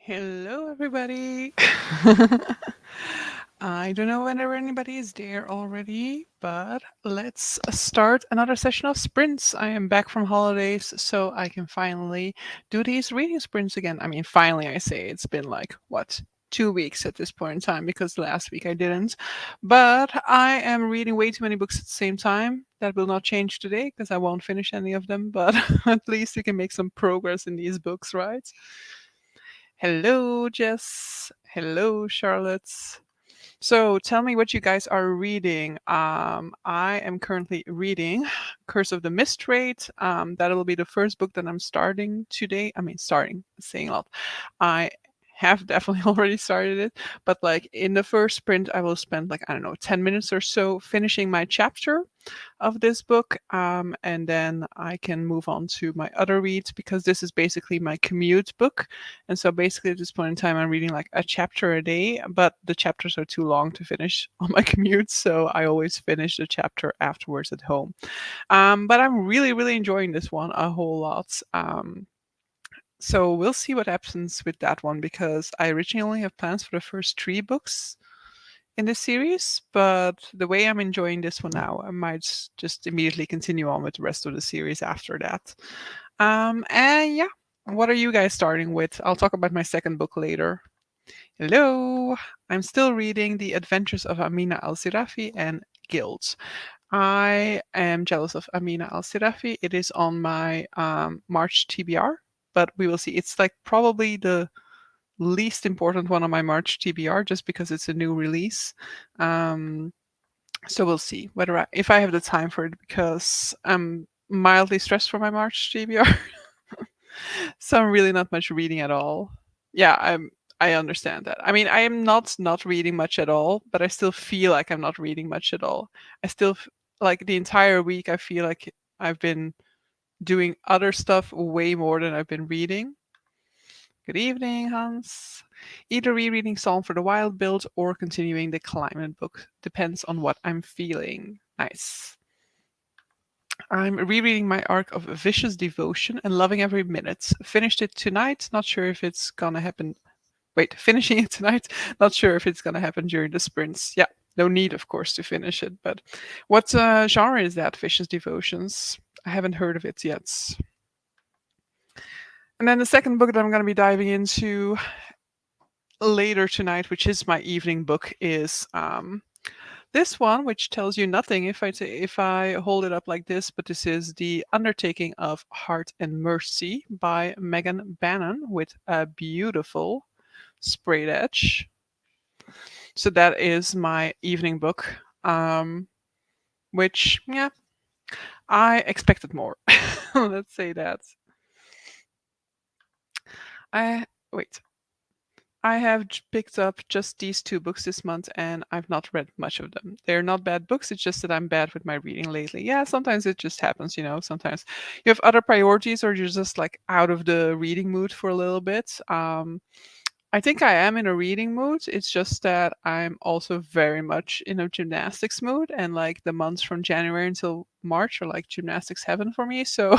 Hello, everybody. I don't know whether anybody is there already, but let's start another session of sprints. I am back from holidays, so I can finally do these reading sprints again. I mean, finally, I say it's been like, what, 2 weeks at this point in time because last week I didn't. But I am reading way too many books at the same time. That will not change today because I won't finish any of them, but at least we can make some progress in these books, right? Hello, Jess. Hello, Charlotte. So tell me what you guys are reading. I am currently reading Curse of the Mist that'll be the first book that I'm starting today. I mean, starting, saying a lot. I have definitely already started it, but like in the first sprint, I will spend like, I don't know, 10 minutes or so finishing my chapter of this book. And then I can move on to my other reads because this is basically my commute book. And so basically at this point in time, I'm reading like a chapter a day, but the chapters are too long to finish on my commute. So I always finish the chapter afterwards at home. But I'm really, really enjoying this one a whole lot. So we'll see what happens with that one because I originally only have plans for the first three books in this series, but the way I'm enjoying this one now, I might just immediately continue on with the rest of the series after that. And yeah, what are you guys starting with? I'll talk about my second book later. Hello, I'm still reading The Adventures of Amina Al Sirafi and Guild. I am jealous of Amina Al Sirafi. It is on my March TBR, but we will see. It's like probably the least important one on my March TBR just because it's a new release. Um, so we'll see whether if I have the time for it because I'm mildly stressed for my March TBR. So I'm really not much reading at all. Yeah, I understand that. I mean, I am not reading much at all, but I still feel like I'm not reading much at all. I still like the entire week I feel like I've been doing other stuff way more than I've been reading. Good evening, Hans. Either rereading Psalm for the Wild build or continuing the climate book. Depends on what I'm feeling. Nice. I'm rereading my arc of Vicious Devotion and loving every minute. Finished it tonight. Not sure if it's gonna happen. Wait, finishing it tonight. Not sure if it's gonna happen during the sprints. Yeah, no need, of course, to finish it. But what genre is that? Vicious Devotions. I haven't heard of it yet. And then the second book that I'm going to be diving into later tonight, which is my evening book, is this one, which tells you nothing if I hold it up like this. But this is The Undertaking of Heart and Mercy by Megan Bannon with a beautiful sprayed edge. So that is my evening book, which yeah, I expected more. Let's say that. I wait. I have picked up just these two books this month and I've not read much of them. They're not bad books, it's just that I'm bad with my reading lately. Yeah, sometimes it just happens, you know. Sometimes you have other priorities or you're just like out of the reading mood for a little bit. I think I am in a reading mood. It's just that I'm also very much in a gymnastics mood, and like the months from January until March are like gymnastics heaven for me. So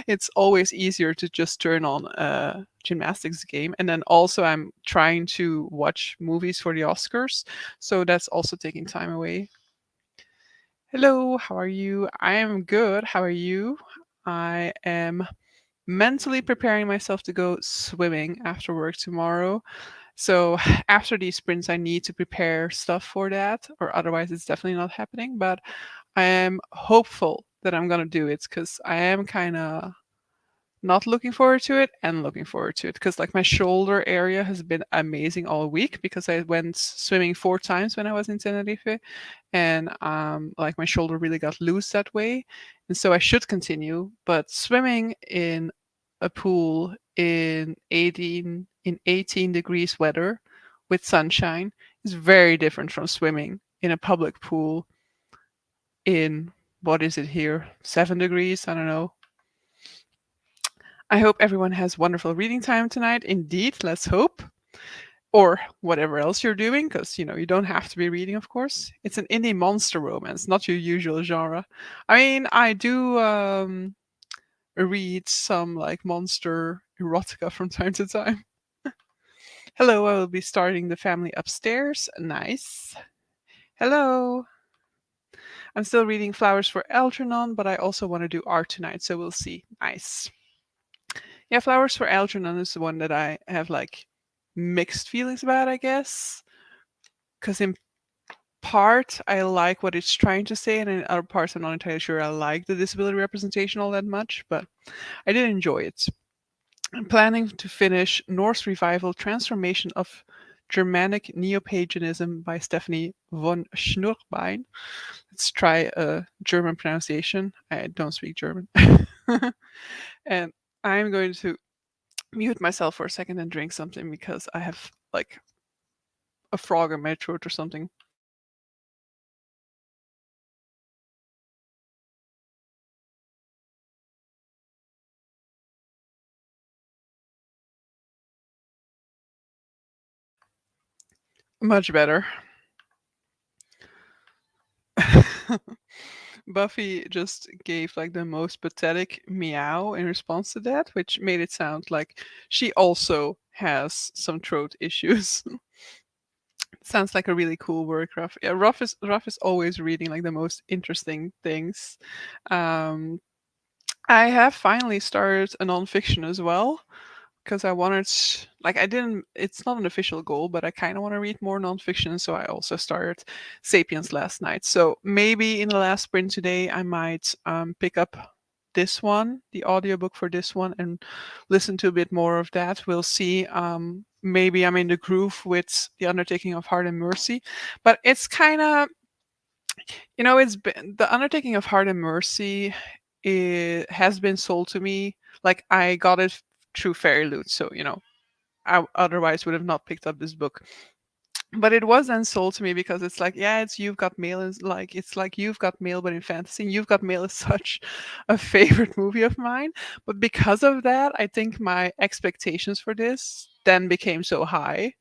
it's always easier to just turn on a gymnastics game. And then also, I'm trying to watch movies for the Oscars. So that's also taking time away. Hello, how are you? I am good. How are you? I am mentally preparing myself to go swimming after work tomorrow. So after these sprints, I need to prepare stuff for that, or otherwise, it's definitely not happening. But I am hopeful that I'm gonna do it because I am kind of not looking forward to it and looking forward to it because like my shoulder area has been amazing all week because I went swimming 4 times when I was in Tenerife, and like my shoulder really got loose that way, and so I should continue. But swimming in a pool in 18 degrees weather with sunshine is very different from swimming in a public pool in, what is it here, 7 degrees, I don't know. I hope everyone has wonderful reading time tonight. Indeed, let's hope. Or whatever else you're doing, because you don't have to be reading, of course. It's an indie monster romance, not your usual genre. I mean, I do read some like monster erotica from time to time. Hello, I will be starting the family upstairs. Nice. Hello. I'm still reading Flowers for Algernon, but I also want to do art tonight, so we'll see. Nice. Yeah, Flowers for Algernon is the one that I have like mixed feelings about, I guess. Because in part, I like what it's trying to say, and in other parts, I'm not entirely sure I like the disability representation all that much, but I did enjoy it. I'm planning to finish Norse Revival Transformation of Germanic Neo-Paganism by Stephanie von Schnurbein. Let's try a German pronunciation. I don't speak German. And I'm going to mute myself for a second and drink something because I have like a frog in my throat or something. Much better. Buffy just gave like the most pathetic meow in response to that, which made it sound like she also has some throat issues. Sounds like a really cool work, Ruff. Yeah, Ruff is always reading like the most interesting things. Um, I have finally started a nonfiction as well because I wanted, like, I didn't. It's not an official goal, but I kind of want to read more nonfiction. So I also started *Sapiens* last night. So maybe in the last sprint today, I might pick up this one, the audiobook for this one, and listen to a bit more of that. We'll see. Maybe I'm in the groove with *The Undertaking of Heart and Mercy*, but it's kind of, it's been *The Undertaking of Heart and Mercy*. It has been sold to me. Like I got it through Fairy Loot, so I otherwise would have not picked up this book. But it was then sold to me because it's like, yeah, it's You've Got Mail is like, it's like You've Got Mail but in fantasy. And You've Got Mail is such a favorite movie of mine. But because of that, I think my expectations for this then became so high.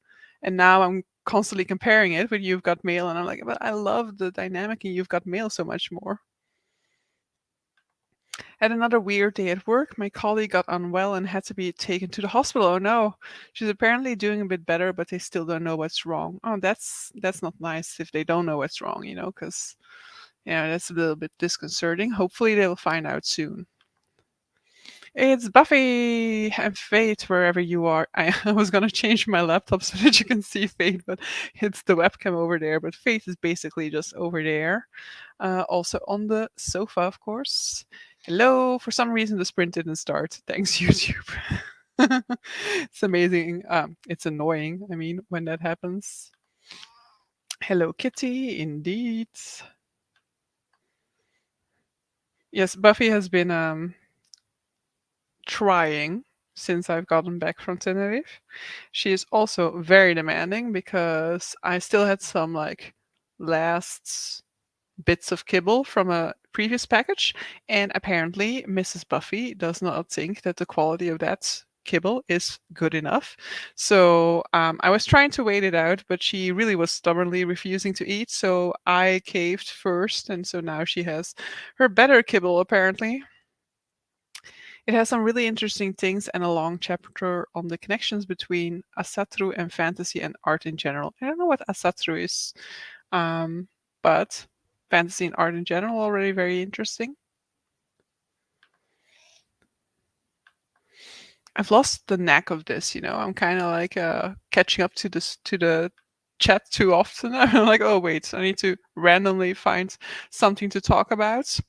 And now I'm constantly comparing it with You've Got Mail, and I'm like, but I love the dynamic in You've Got Mail so much more. Had another weird day at work. My colleague got unwell and had to be taken to the hospital. Oh no. She's apparently doing a bit better, but they still don't know what's wrong. Oh, that's not nice if they don't know what's wrong, because yeah, that's a little bit disconcerting. Hopefully they will find out soon. It's Buffy and Fate wherever you are. I was gonna change my laptop so that you can see Fate, but it's the webcam over there. But Fate is basically just over there. Also on the sofa, of course. Hello. For some reason, the sprint didn't start. Thanks, YouTube. It's amazing. It's annoying. I mean, when that happens. Hello, Kitty. Indeed. Yes, Buffy has been trying since I've gotten back from Tenerife. She is also very demanding because I still had some like last bits of kibble from a previous package, and apparently Mrs. Buffy does not think that the quality of that kibble is good enough. So I was trying to wait it out, but she really was stubbornly refusing to eat. So I caved first, and so now she has her better kibble apparently. It has some really interesting things and a long chapter on the connections between Asatru and fantasy and art in general. I don't know what Asatru is, um, but fantasy and art in general already very interesting. I've lost the knack of this. I'm kind of like catching up to the chat too often. I'm like, oh wait, I need to randomly find something to talk about.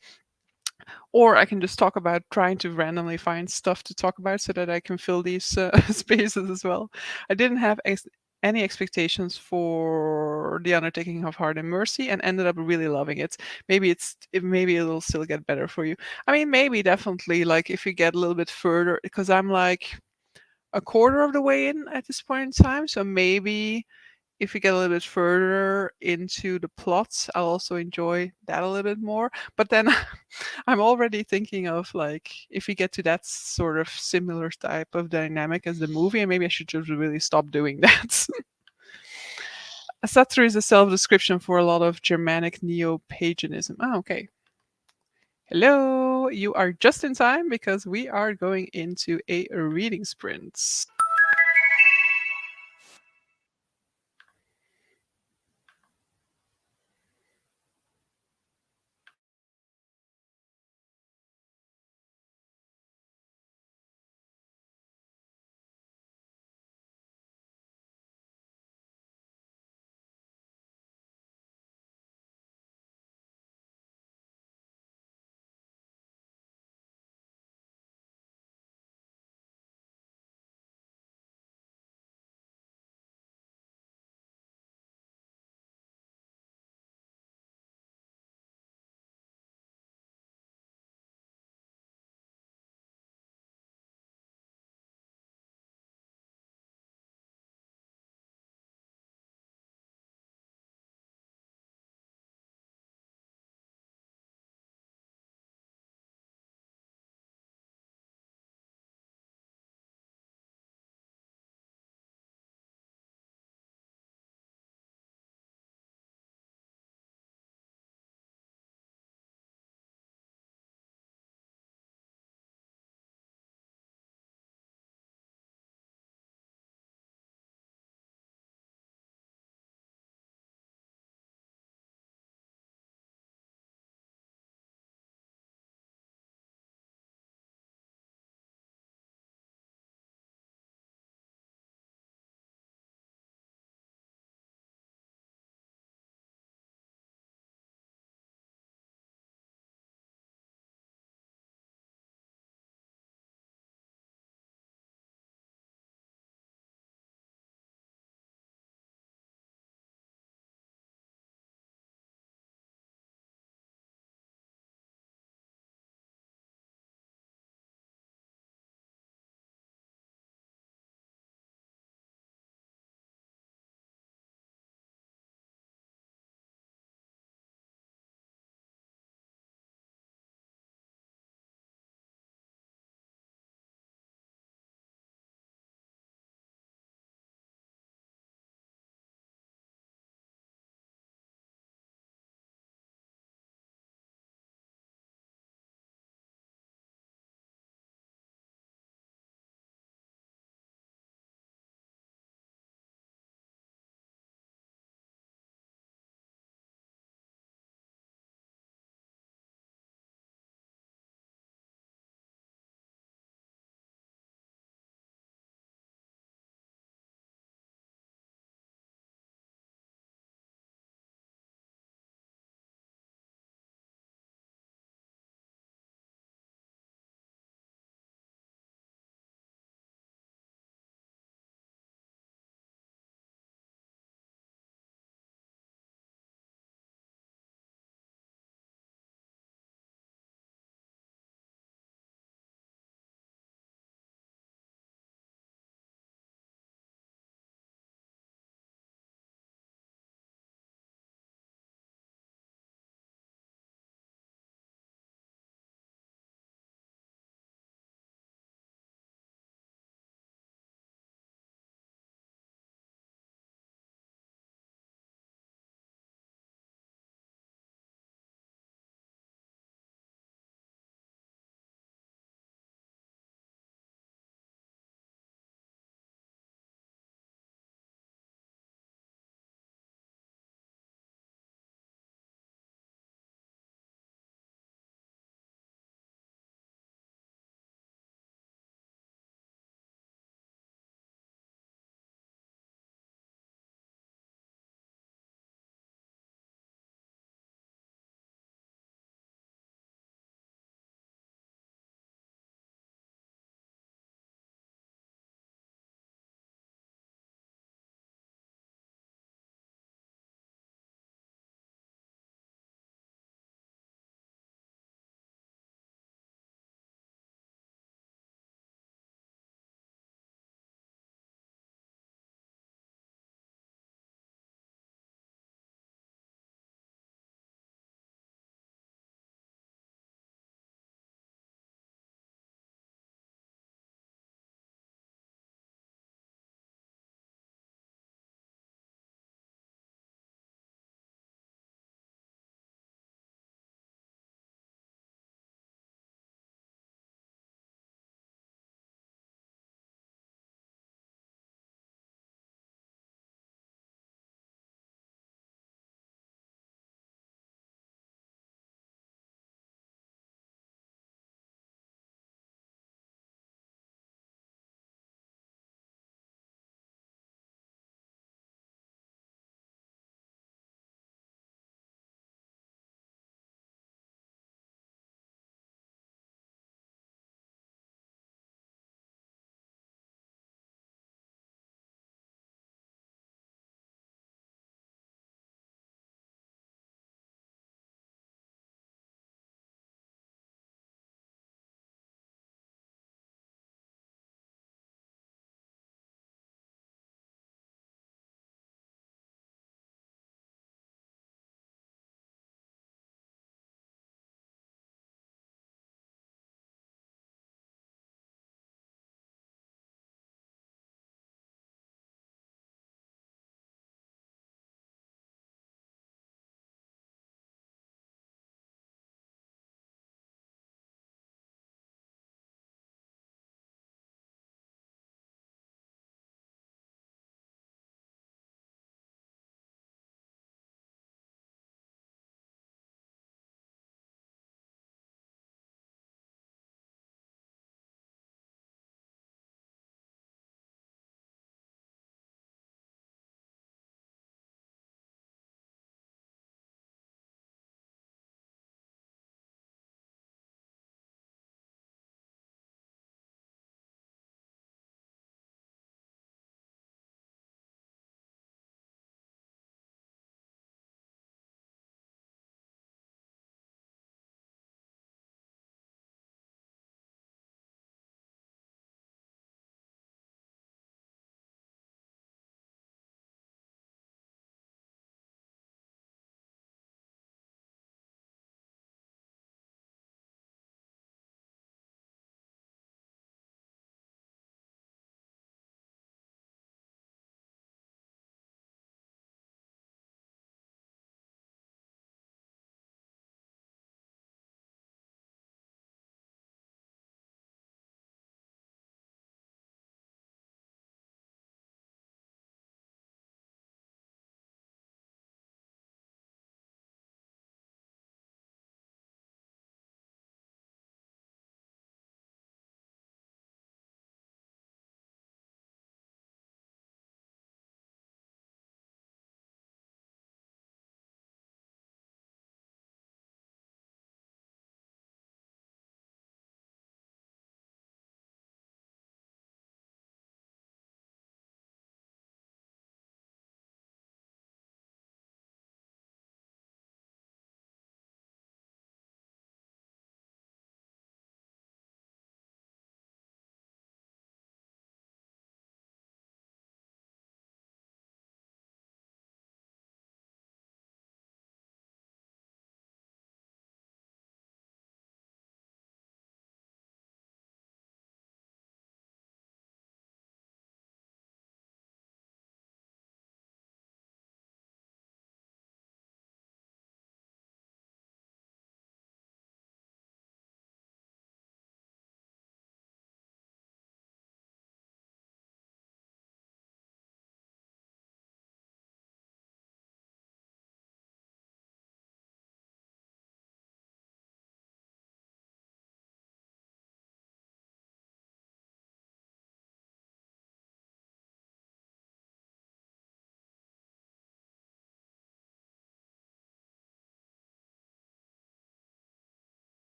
Or I can just talk about trying to randomly find stuff to talk about so that I can fill these spaces as well. I didn't have any expectations for The Undertaking of Heart and Mercy and ended up really loving it. Maybe it'll still get better for you. I mean, maybe definitely like if you get a little bit further, because I'm like a quarter of the way in at this point in time, so maybe if we get a little bit further into the plots, I'll also enjoy that a little bit more. But then I'm already thinking of like if we get to that sort of similar type of dynamic as the movie, and maybe I should just really stop doing that. Asatru is a self-description for a lot of Germanic neo-paganism. Oh, okay. Hello, you are just in time because we are going into a reading sprint.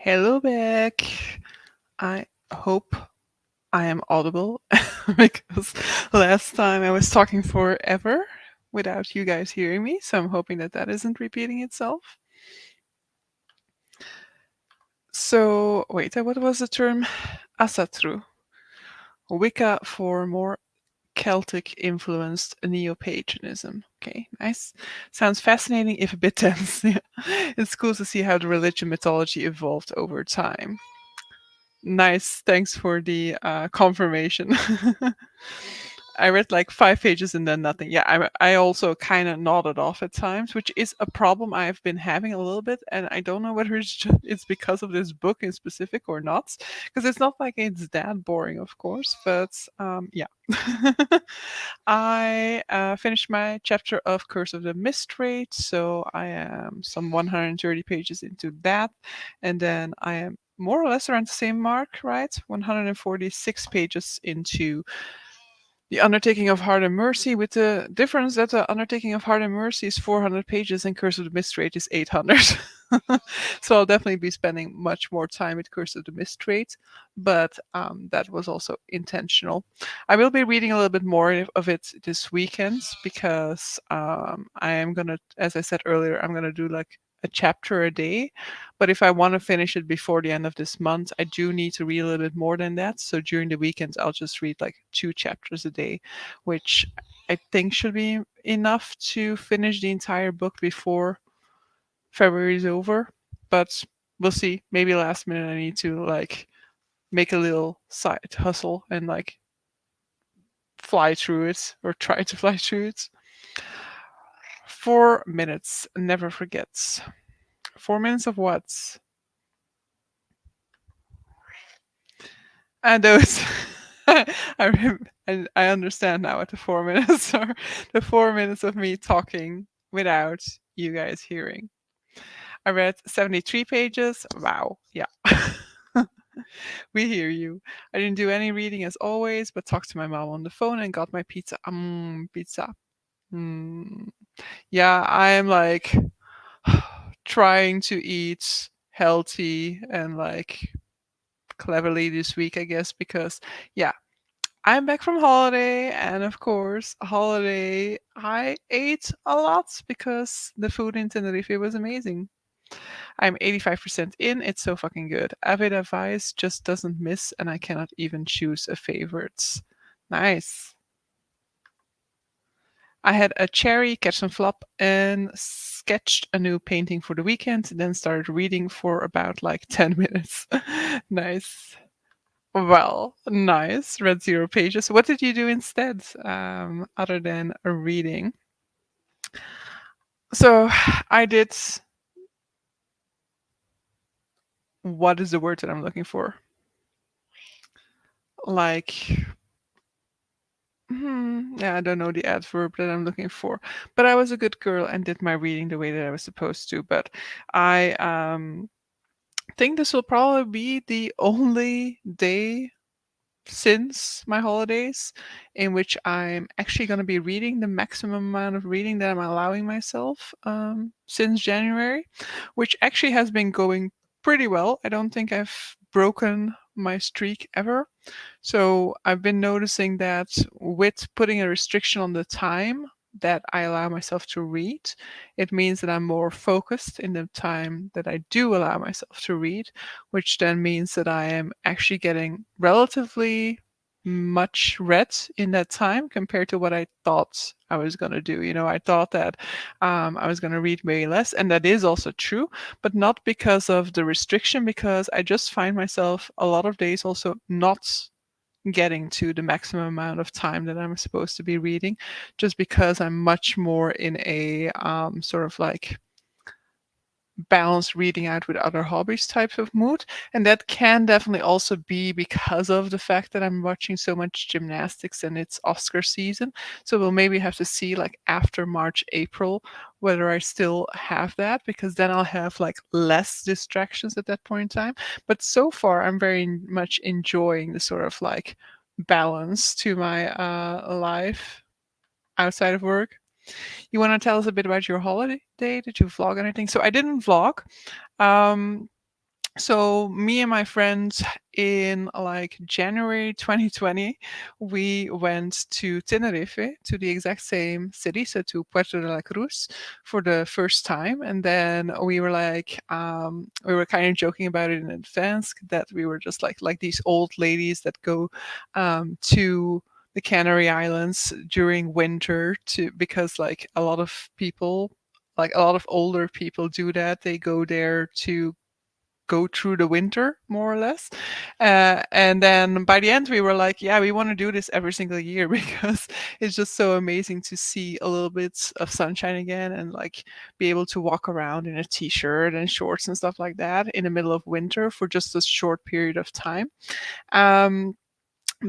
Hello back. I hope I am audible because last time I was talking forever without you guys hearing me, so I'm hoping that that isn't repeating itself. So, wait, what was the term? Asatru. Wicca for more Celtic influenced neo paganism. Okay, nice. Sounds fascinating, if a bit tense. Yeah. It's cool to see how the religion mythology evolved over time. Nice. Thanks for the confirmation. I read like 5 pages and then nothing. Yeah, I also kind of nodded off at times, which is a problem I've been having a little bit, and I don't know whether it's because of this book in specific or not, because it's not like it's that boring, of course. But yeah, I finished my chapter of Curse of the Mistwraith, so I am some 130 pages into that, and then I am more or less around the same mark, right? 146 pages into the Undertaking of Heart and Mercy, with the difference that the Undertaking of Heart and Mercy is 400 pages and Curse of the Mistwraith is 800. So I'll definitely be spending much more time with Curse of the Mistwraith, but that was also intentional. I will be reading a little bit more of it this weekend because I am gonna, as I said earlier, I'm gonna do like a chapter a day. But if I want to finish it before the end of this month, I do need to read a little bit more than that. So during the weekends, I'll just read like 2 chapters a day, which I think should be enough to finish the entire book before February is over. But we'll see. Maybe last minute I need to like make a little side hustle and like fly through it or try to fly through it. 4 minutes, never forgets. 4 minutes of what? And those, I understand now what the 4 minutes are. The 4 minutes of me talking without you guys hearing. I read 73 pages. Wow. Yeah. We hear you. I didn't do any reading as always, but talked to my mom on the phone and got my pizza. Pizza. Mm. Yeah, I am like trying to eat healthy and like cleverly this week, I guess, because yeah, I'm back from holiday, and of course, holiday I ate a lot because the food in Tenerife was amazing. I'm 85% in, it's so fucking good. Avida Vice just doesn't miss, and I cannot even choose a favorite. Nice. I had a cherry, catch and flop, and sketched a new painting for the weekend, then started reading for about like 10 minutes. Nice. Well, nice. Read 0 pages. What did you do instead, other than a reading? So I did. What is the word that I'm looking for? Like, yeah, I don't know the adverb that I'm looking for. But I was a good girl and did my reading the way that I was supposed to. But I think this will probably be the only day since my holidays in which I'm actually going to be reading the maximum amount of reading that I'm allowing myself since January, which actually has been going pretty well. I don't think I've broken my streak ever. So I've been noticing that with putting a restriction on the time that I allow myself to read, it means that I'm more focused in the time that I do allow myself to read, which then means that I am actually getting relatively much read in that time compared to what I thought I was going to do. I thought that I was going to read way less, and that is also true, but not because of the restriction, because I just find myself a lot of days also not getting to the maximum amount of time that I'm supposed to be reading, just because I'm much more in a sort of like balance reading out with other hobbies type of mood. And that can definitely also be because of the fact that I'm watching so much gymnastics and it's Oscar season. So we'll maybe have to see like after March, April, whether I still have that, because then I'll have like less distractions at that point in time. But so far, I'm very much enjoying the sort of like balance to my life outside of work. You want to tell us a bit about your holiday? Did you vlog anything? So I didn't vlog. Um, So me and my friends in like January 2020, we went to Tenerife, to the exact same city, so to Puerto de la Cruz for the first time. And then we were like, we were kind of joking about it in advance that we were just like these old ladies that go to the Canary Islands during winter to because like a lot of people, like a lot of older people do that. They go there to go through the winter more or less, and then by the end we were like, yeah, we want to do this every single year because it's just so amazing to see a little bit of sunshine again and like be able to walk around in a t-shirt and shorts and stuff like that in the middle of winter for just a short period of time. um,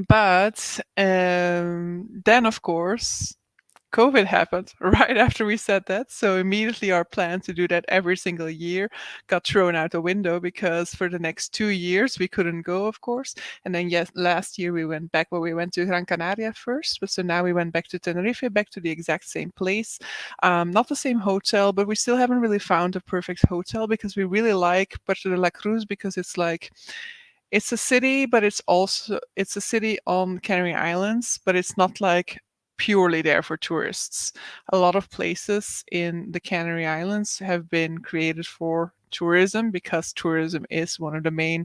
but then of course COVID happened right after we said that. So immediately our plan to do that every single year got thrown out the window because for the next 2 years we couldn't go, of course. And then yes, last year we went back, well, we went to Gran Canaria first, but so now we went back to Tenerife, back to the exact same place. Not the same hotel, but we still haven't really found a perfect hotel because we really like Puerto de la Cruz because it's like it's a city, but it's a city on Canary Islands, but it's not like purely there for tourists. A lot of places in the Canary Islands have been created for tourism because tourism is one of the main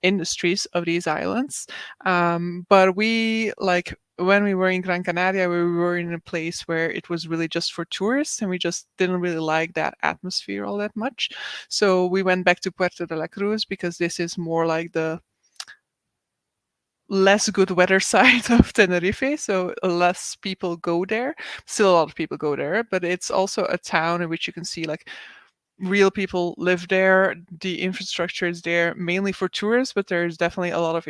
industries of these islands. But we like when we were in Gran Canaria, we were in a place where it was really just for tourists, and we just didn't really like that atmosphere all that much. So we went back to Puerto de la Cruz because this is more like the less good weather side of Tenerife, so less people go there. Still a lot of people go there, but it's also a town in which you can see like real people live there. The infrastructure is there mainly for tourists, but there's definitely a lot of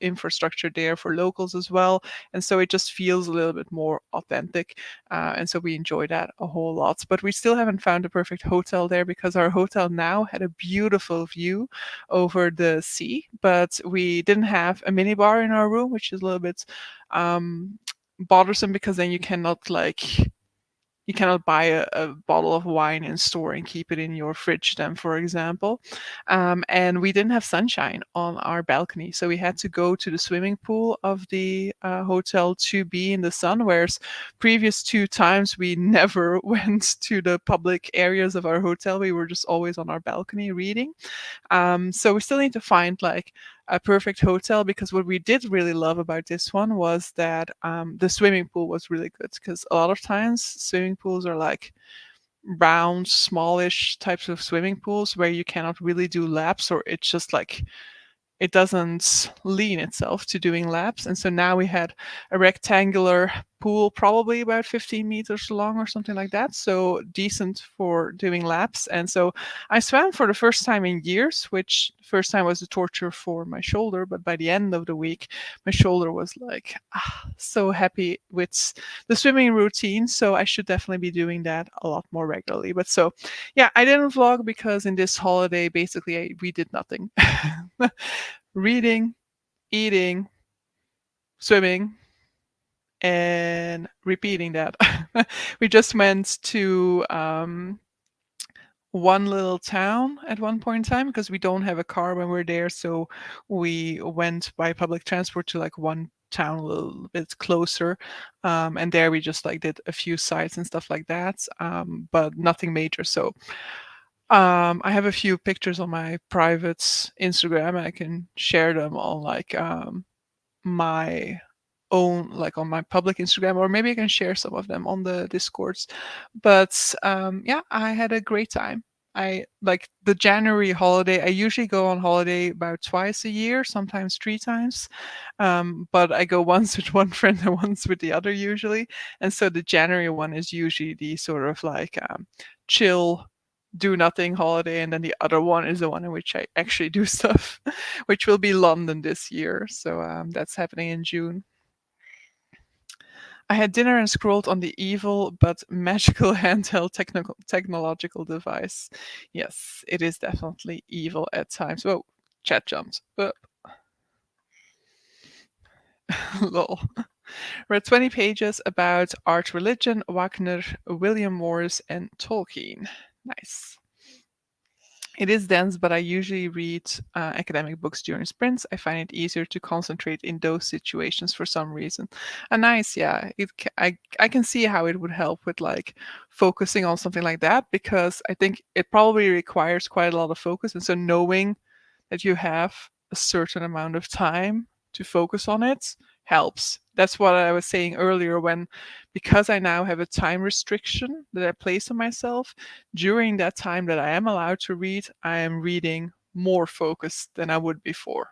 infrastructure there for locals as well. And so it just feels a little bit more authentic. And so we enjoy that a whole lot. But we still haven't found a perfect hotel there because our hotel now had a beautiful view over the sea, but we didn't have a minibar in our room, which is a little bit um, bothersome because then you cannot buy a bottle of wine in store and keep it in your fridge then, for example. And we didn't have sunshine on our balcony, so we had to go to the swimming pool of the hotel to be in the sun, whereas previous two times we never went to the public areas of our hotel. We were just always on our balcony reading. So we still need to find like a perfect hotel because what we did really love about this one was that the swimming pool was really good because a lot of times swimming pools are like round, smallish types of swimming pools where you cannot really do laps or it's just like it doesn't lean itself to doing laps. And so now we had a rectangular pool, probably about 15 meters long or something like that. So decent for doing laps. And so I swam for the first time in years, which first time was a torture for my shoulder. But by the end of the week, my shoulder was like so happy with the swimming routine. So I should definitely be doing that a lot more regularly. But so, yeah, I didn't vlog because in this holiday, basically, we did nothing. Reading, eating, swimming, and repeating that. We just went to one little town at one point in time because we don't have a car when we're there. So we went by public transport to like one town a little bit closer. And there we just like did a few sites and stuff like that, but nothing major. So I have a few pictures on my private Instagram. I can share them on like my own, like on my public Instagram, or maybe I can share some of them on the Discords. But yeah, I had a great time. I like the January holiday. I usually go on holiday about twice a year, sometimes three times. But I go once with one friend and once with the other usually. And so the January one is usually the sort of like chill, do nothing holiday, and then the other one is the one in which I actually do stuff, which will be London this year. So that's happening in June. I had dinner and scrolled on the evil but magical handheld technological device. Yes, it is definitely evil at times. Whoa, chat jumped. Lol. Read 20 pages about art, religion, Wagner, William Morris, and Tolkien. Nice. It is dense, but I usually read academic books during sprints. I find it easier to concentrate in those situations for some reason. And nice, yeah. I can see how it would help with like focusing on something like that because I think it probably requires quite a lot of focus. And so knowing that you have a certain amount of time to focus on it helps. That's what I was saying earlier when because I now have a time restriction that I place on myself, during that time that I am allowed to read, I am reading more focused than I would before.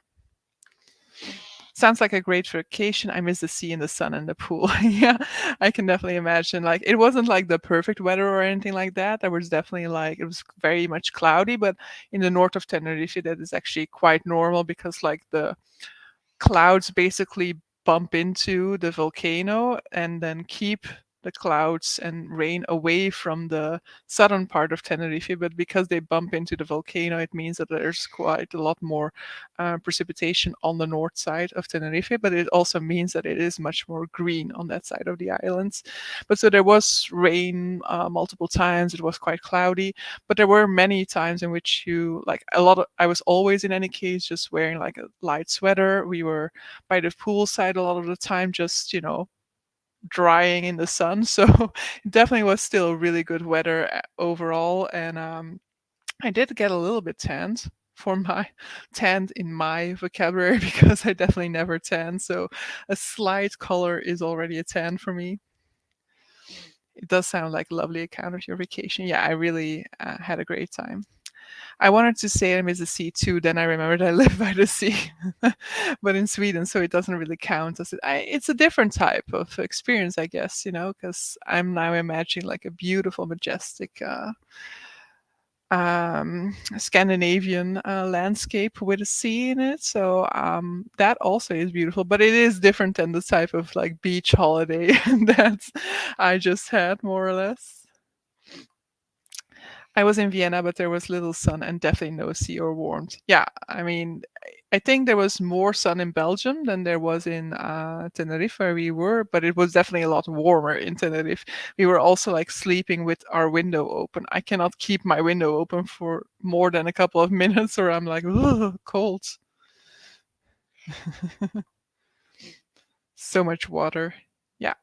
Sounds like a great vacation. I miss the sea and the sun and the pool. Yeah, I can definitely imagine. Like, it wasn't like the perfect weather or anything like that. There was definitely like, it was very much cloudy, but in the north of Tenerife, that is actually quite normal because, like, the clouds basically bump into the volcano and then keep the clouds and rain away from the southern part of Tenerife. But because they bump into the volcano, it means that there's quite a lot more precipitation on the north side of Tenerife. But it also means that it is much more green on that side of the islands. But so there was rain multiple times. It was quite cloudy, but there were many times in which you like a lot of I was always in any case just wearing like a light sweater. We were by the pool side a lot of the time, just drying in the sun. So it definitely was still really good weather overall. And I did get a little bit tanned for my tanned in my vocabulary because I definitely never tan. So a slight color is already a tan for me. It does sound like a lovely account of your vacation. Yeah, I really had a great time. I wanted to say I miss the sea too. Then I remembered I live by the sea, but in Sweden, so it doesn't really count as it's a different type of experience, I guess. Because I'm now imagining like a beautiful, majestic Scandinavian landscape with a sea in it. So that also is beautiful, but it is different than the type of like beach holiday that I just had, more or less. I was in Vienna, but there was little sun and definitely no sea or warmth. Yeah, I mean, I think there was more sun in Belgium than there was in Tenerife where we were, but it was definitely a lot warmer in Tenerife. We were also like sleeping with our window open. I cannot keep my window open for more than a couple of minutes, or I'm like, ugh, cold. So much water. Yeah,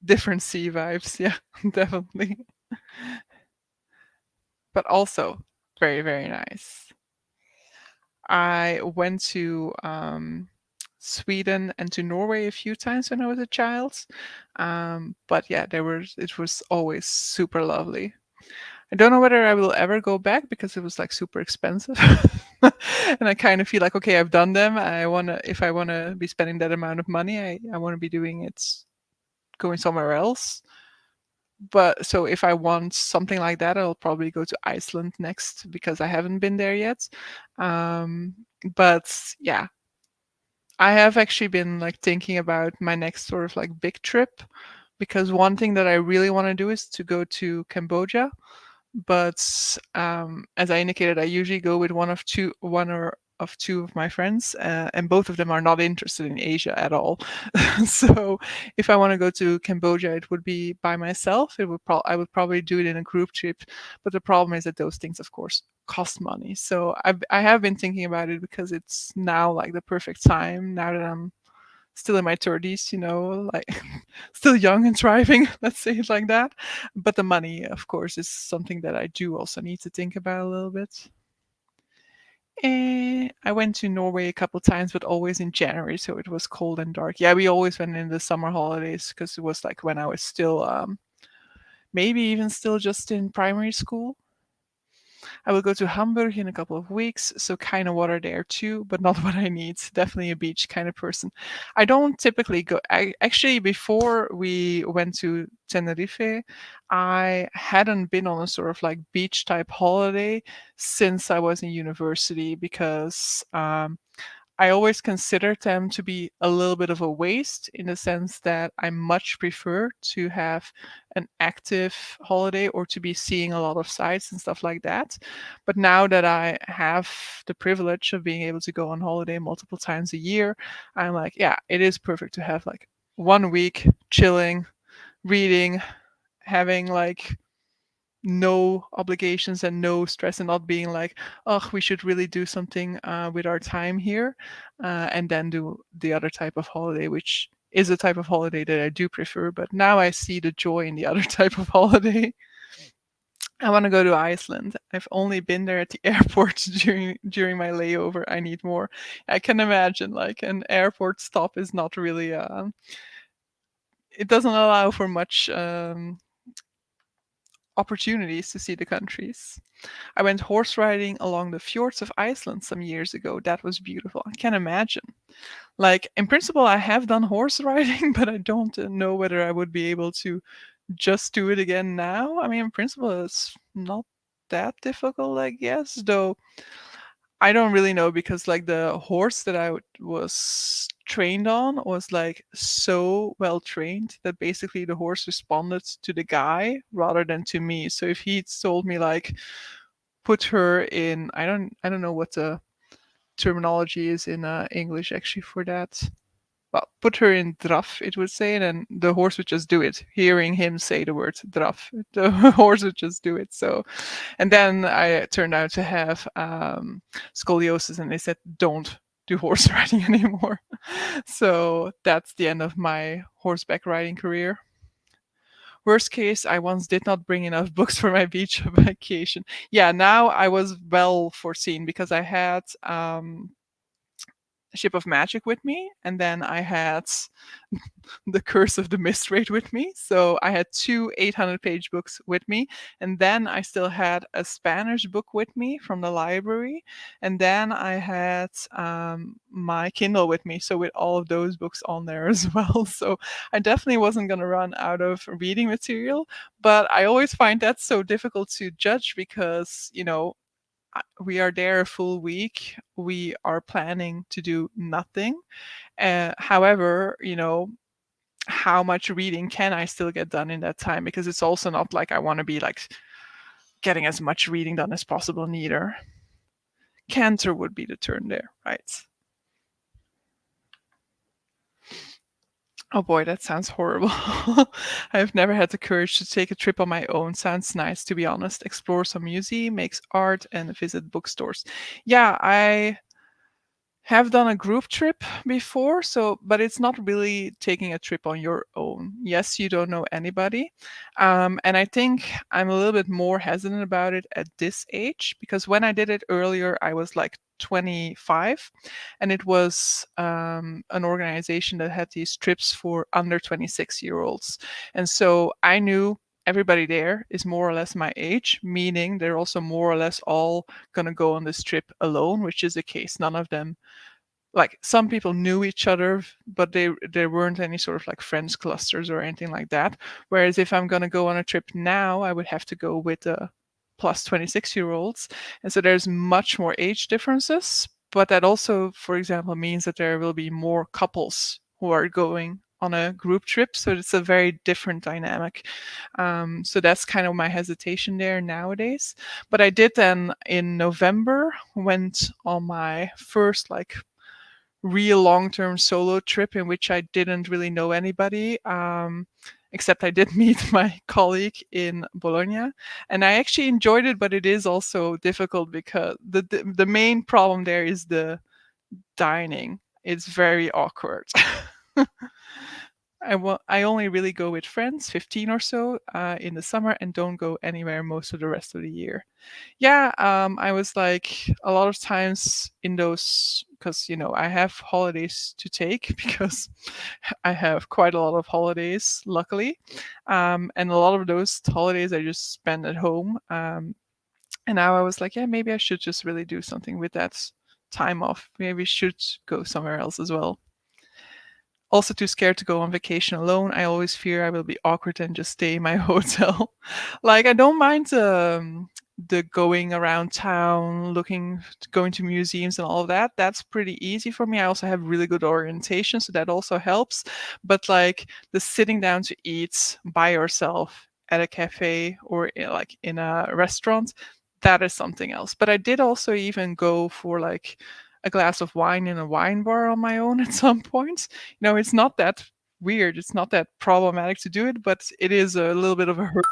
different sea vibes. Yeah, definitely. But also very, very nice. I went to Sweden and to Norway a few times when I was a child. But yeah, it was always super lovely. I don't know whether I will ever go back because it was like super expensive. And I kind of feel like, okay, I've done them. If I wanna be spending that amount of money, I wanna be doing it going somewhere else. But so if I want something like that, I'll probably go to Iceland next because I haven't been there yet. Um, but yeah, I have actually been like thinking about my next sort of like big trip because one thing that I really want to do is to go to Cambodia. But as I indicated, I usually go with one or of two of my friends, and both of them are not interested in Asia at all. So if I want to go to Cambodia, it would be by myself. I would probably do it in a group trip, but the problem is that those things, of course, cost money. So I have been thinking about it because it's now like the perfect time now that I'm still in my 30s, like still young and thriving, let's say it like that. But the money, of course, is something that I do also need to think about a little bit. I went to Norway a couple times, but always in January, so it was cold and dark. Yeah, we always went in the summer holidays because it was like when I was still, maybe even still just in primary school. I will go to Hamburg in a couple of weeks, so kind of water there too, but not what I need. Definitely a beach kind of person. I don't typically go. Actually, before we went to Tenerife, I hadn't been on a sort of like beach type holiday since I was in university because I always considered them to be a little bit of a waste in the sense that I much prefer to have an active holiday or to be seeing a lot of sites and stuff like that. But now that I have the privilege of being able to go on holiday multiple times a year, I'm like, yeah, it is perfect to have like 1 week chilling, reading, having like no obligations and no stress, and not being like, oh, we should really do something with our time here, and then do the other type of holiday, which is a type of holiday that I do prefer. But now I see the joy in the other type of holiday. I want to go to Iceland. I've only been there at the airport during my layover. I need more. I can imagine like an airport stop is not really it doesn't allow for much opportunities to see the countries. I went horse riding along the fjords of Iceland some years ago. That was beautiful. I can imagine. Like in principle, I have done horse riding, but I don't know whether I would be able to just do it again now. I mean, in principle, it's not that difficult, I guess. Though I don't really know because like the horse that was trained on was like so well trained that basically the horse responded to the guy rather than to me. So if he told me like put her in, I don't know what the terminology is in English actually for that. Well, put her in draf, it would say, and then the horse would just do it. Hearing him say the word draf, the horse would just do it. So, and then I turned out to have scoliosis, and they said, don't do horse riding anymore. So that's the end of my horseback riding career. Worst case, I once did not bring enough books for my beach vacation. Yeah, now I was well foreseen because I had Ship of Magic with me, and then I had the Curse of the Mist Raid with me. So I had two 800-page books with me, and then I still had a Spanish book with me from the library, and then I had my Kindle with me. So with all of those books on there as well. So I definitely wasn't going to run out of reading material, but I always find that so difficult to judge because, we are there a full week. We are planning to do nothing. However, how much reading can I still get done in that time? Because it's also not like I want to be like getting as much reading done as possible, neither. Cancer would be the term there, right? Oh boy, that sounds horrible. I've never had the courage to take a trip on my own. Sounds nice, to be honest. Explore some museum, makes art, and visit bookstores. Yeah, I have done a group trip before, so but it's not really taking a trip on your own. Yes, you don't know anybody, and I think I'm a little bit more hesitant about it at this age because when I did it earlier, I was like 25, and it was an organization that had these trips for under 26-year-olds, and so I knew everybody there is more or less my age, meaning they're also more or less all gonna go on this trip alone, which is the case. None of them, like some people knew each other, but there weren't any sort of like friends clusters or anything like that. Whereas if I'm gonna go on a trip now, I would have to go with the plus 26-year-olds, and so there's much more age differences. But that also, for example, means that there will be more couples who are going on a group trip, so it's a very different dynamic. So that's kind of my hesitation there nowadays. But I did then in November went on my first like real long-term solo trip in which I didn't really know anybody. Except I did meet my colleague in Bologna, and I actually enjoyed it. But it is also difficult because the main problem there is the dining. It's very awkward. I only really go with friends, 15 or so, in the summer, and don't go anywhere most of the rest of the year. Yeah, I was like a lot of times in those because I have holidays to take because I have quite a lot of holidays, luckily, and a lot of those holidays I just spend at home. And now I was like, yeah, maybe I should just really do something with that time off. Maybe I should go somewhere else as well. Also too scared to go on vacation alone. I always fear I will be awkward and just stay in my hotel. Like I don't mind the going around town, going to museums and all of that. That's pretty easy for me. I also have really good orientation, so that also helps. But like the sitting down to eat by yourself at a cafe or like in a restaurant, that is something else. But I did also even go for like a glass of wine in a wine bar on my own at some point. It's not that weird. It's not that problematic to do it, but it is a little bit of a hurt.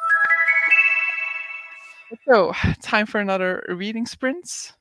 So, time for another reading sprint.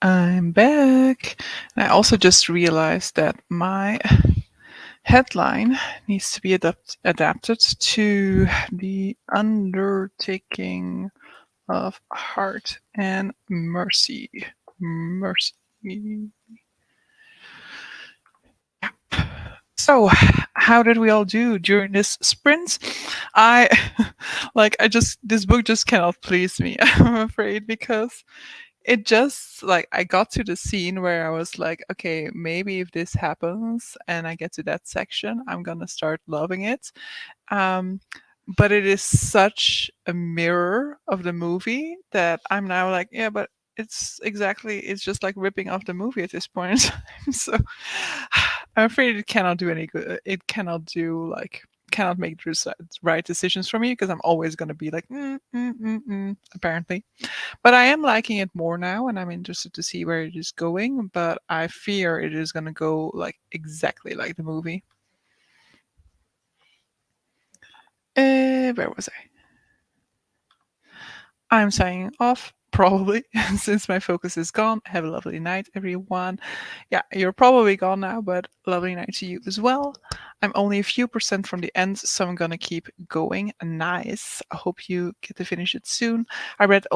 I'm back. And I also just realized that my headline needs to be adapted to the undertaking of heart and mercy. Mercy. So, how did we all do during this sprint? I I just this book just cannot please me, I'm afraid, because it just like I got to the scene where I was like, okay, maybe if this happens and I get to that section, I'm gonna start loving it. Um, but it is such a mirror of the movie that I'm now like, yeah, but it's just like ripping off the movie at this point in time. So I'm afraid it cannot do any good. It cannot do like cannot make the right decisions for me because I'm always going to be like apparently. But I am liking it more now, and I'm interested to see where it is going. But I fear it is going to go like exactly like the movie. Where was I? I'm signing off, probably, since my focus is gone. Have a lovely night, everyone. Yeah, you're probably gone now, but lovely night to you as well. I'm only a few percent from the end, so I'm gonna keep going. Nice. I hope you get to finish it soon. I read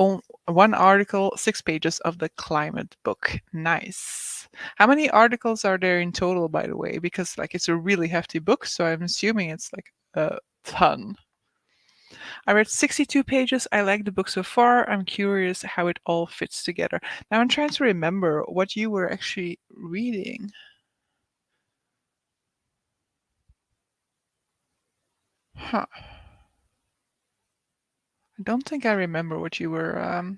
one article, 6 pages of the climate book. Nice. How many articles are there in total, by the way? Because like it's a really hefty book, so I'm assuming it's like a ton. I read 62 pages. I like the book so far. I'm curious how it all fits together. Now I'm trying to remember what you were actually reading. Huh. I don't think I remember what you were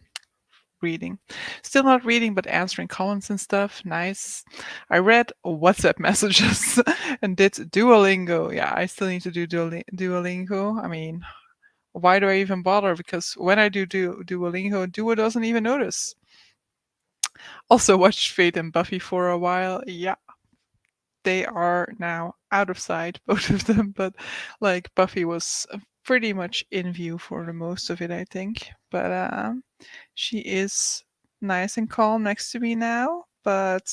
reading. Still not reading, but answering comments and stuff. Nice. I read WhatsApp messages and did Duolingo. Yeah, I still need to do Duolingo. I mean, why do I even bother? Because when I do Duolingo, Duo doesn't even notice. Also watched Fate and Buffy for a while. Yeah, they are now out of sight, both of them. But like Buffy was pretty much in view for the most of it, I think. But she is nice and calm next to me now. But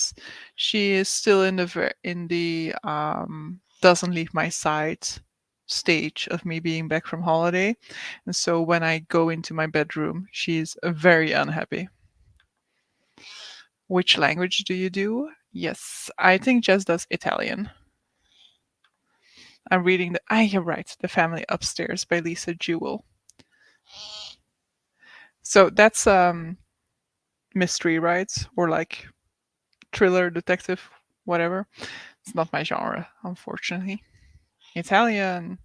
she is still in the doesn't leave my side stage of me being back from holiday. And so when I go into my bedroom, she's very unhappy. Which language do you do? Yes, I think Jess does Italian. I'm reading you're right, The Family Upstairs by Lisa Jewell. So that's mystery, right? Or like thriller, detective, whatever. It's not my genre, unfortunately. Italian.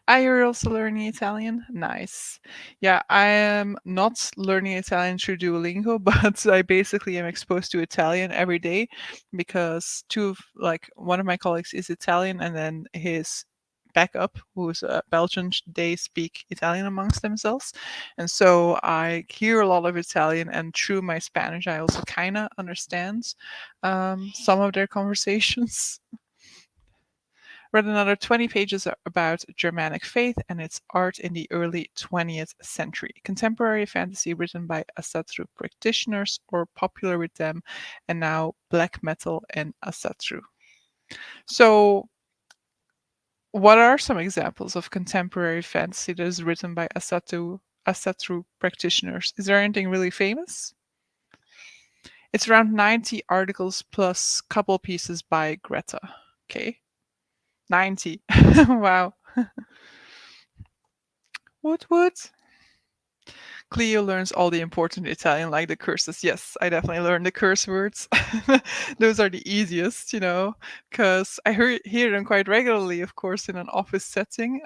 Ah, you're also learning Italian? Nice. Yeah, I am not learning Italian through Duolingo, but I basically am exposed to Italian every day because one of my colleagues is Italian and then his backup, who's a Belgian, they speak Italian amongst themselves. And so I hear a lot of Italian, and through my Spanish, I also kind of understand some of their conversations. Read another 20 pages about Germanic faith and its art in the early 20th century. Contemporary fantasy written by Asatru practitioners or popular with them, and now black metal and Asatru. So, what are some examples of contemporary fantasy that is written by Asatru practitioners? Is there anything really famous? It's around 90 articles plus couple pieces by Greta. Okay. 90. Wow. What? Cleo learns all the important Italian, like the curses. Yes, I definitely learned the curse words. Those are the easiest, because I hear them quite regularly, of course, in an office setting.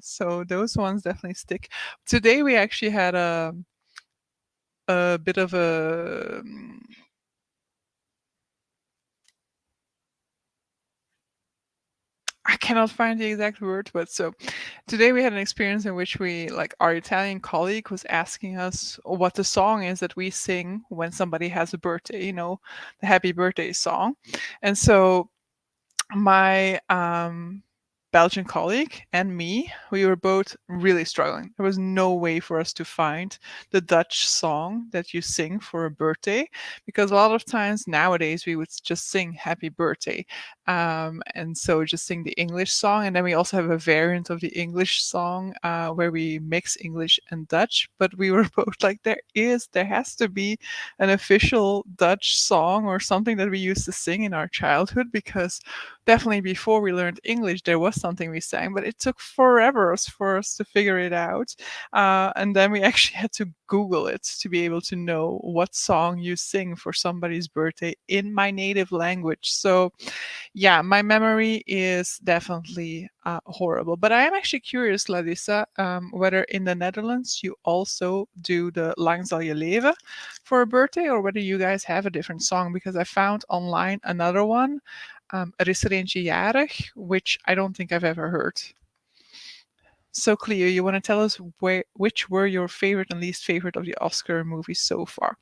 So those ones definitely stick. Today we actually had a bit of a I cannot find the exact word, but so today we had an experience in which our Italian colleague was asking us what the song is that we sing when somebody has a birthday, the happy birthday song. And so my Belgian colleague and me, we were both really struggling. There was no way for us to find the Dutch song that you sing for a birthday, because a lot of times nowadays we would just sing happy birthday. And so just sing the English song. And then we also have a variant of the English song where we mix English and Dutch. But we were both like, there has to be an official Dutch song or something that we used to sing in our childhood, because definitely before we learned English, there was something we sang, but it took forever for us to figure it out. And then we actually had to Google it to be able to know what song you sing for somebody's birthday in my native language. So, yeah, my memory is definitely horrible. But I am actually curious, Larissa, whether in the Netherlands you also do the Lang zal je leven for a birthday, or whether you guys have a different song, because I found online another one, Er is er eentje jarig, which I don't think I've ever heard. So, Cleo, you want to tell us which were your favorite and least favorite of the Oscar movies so far?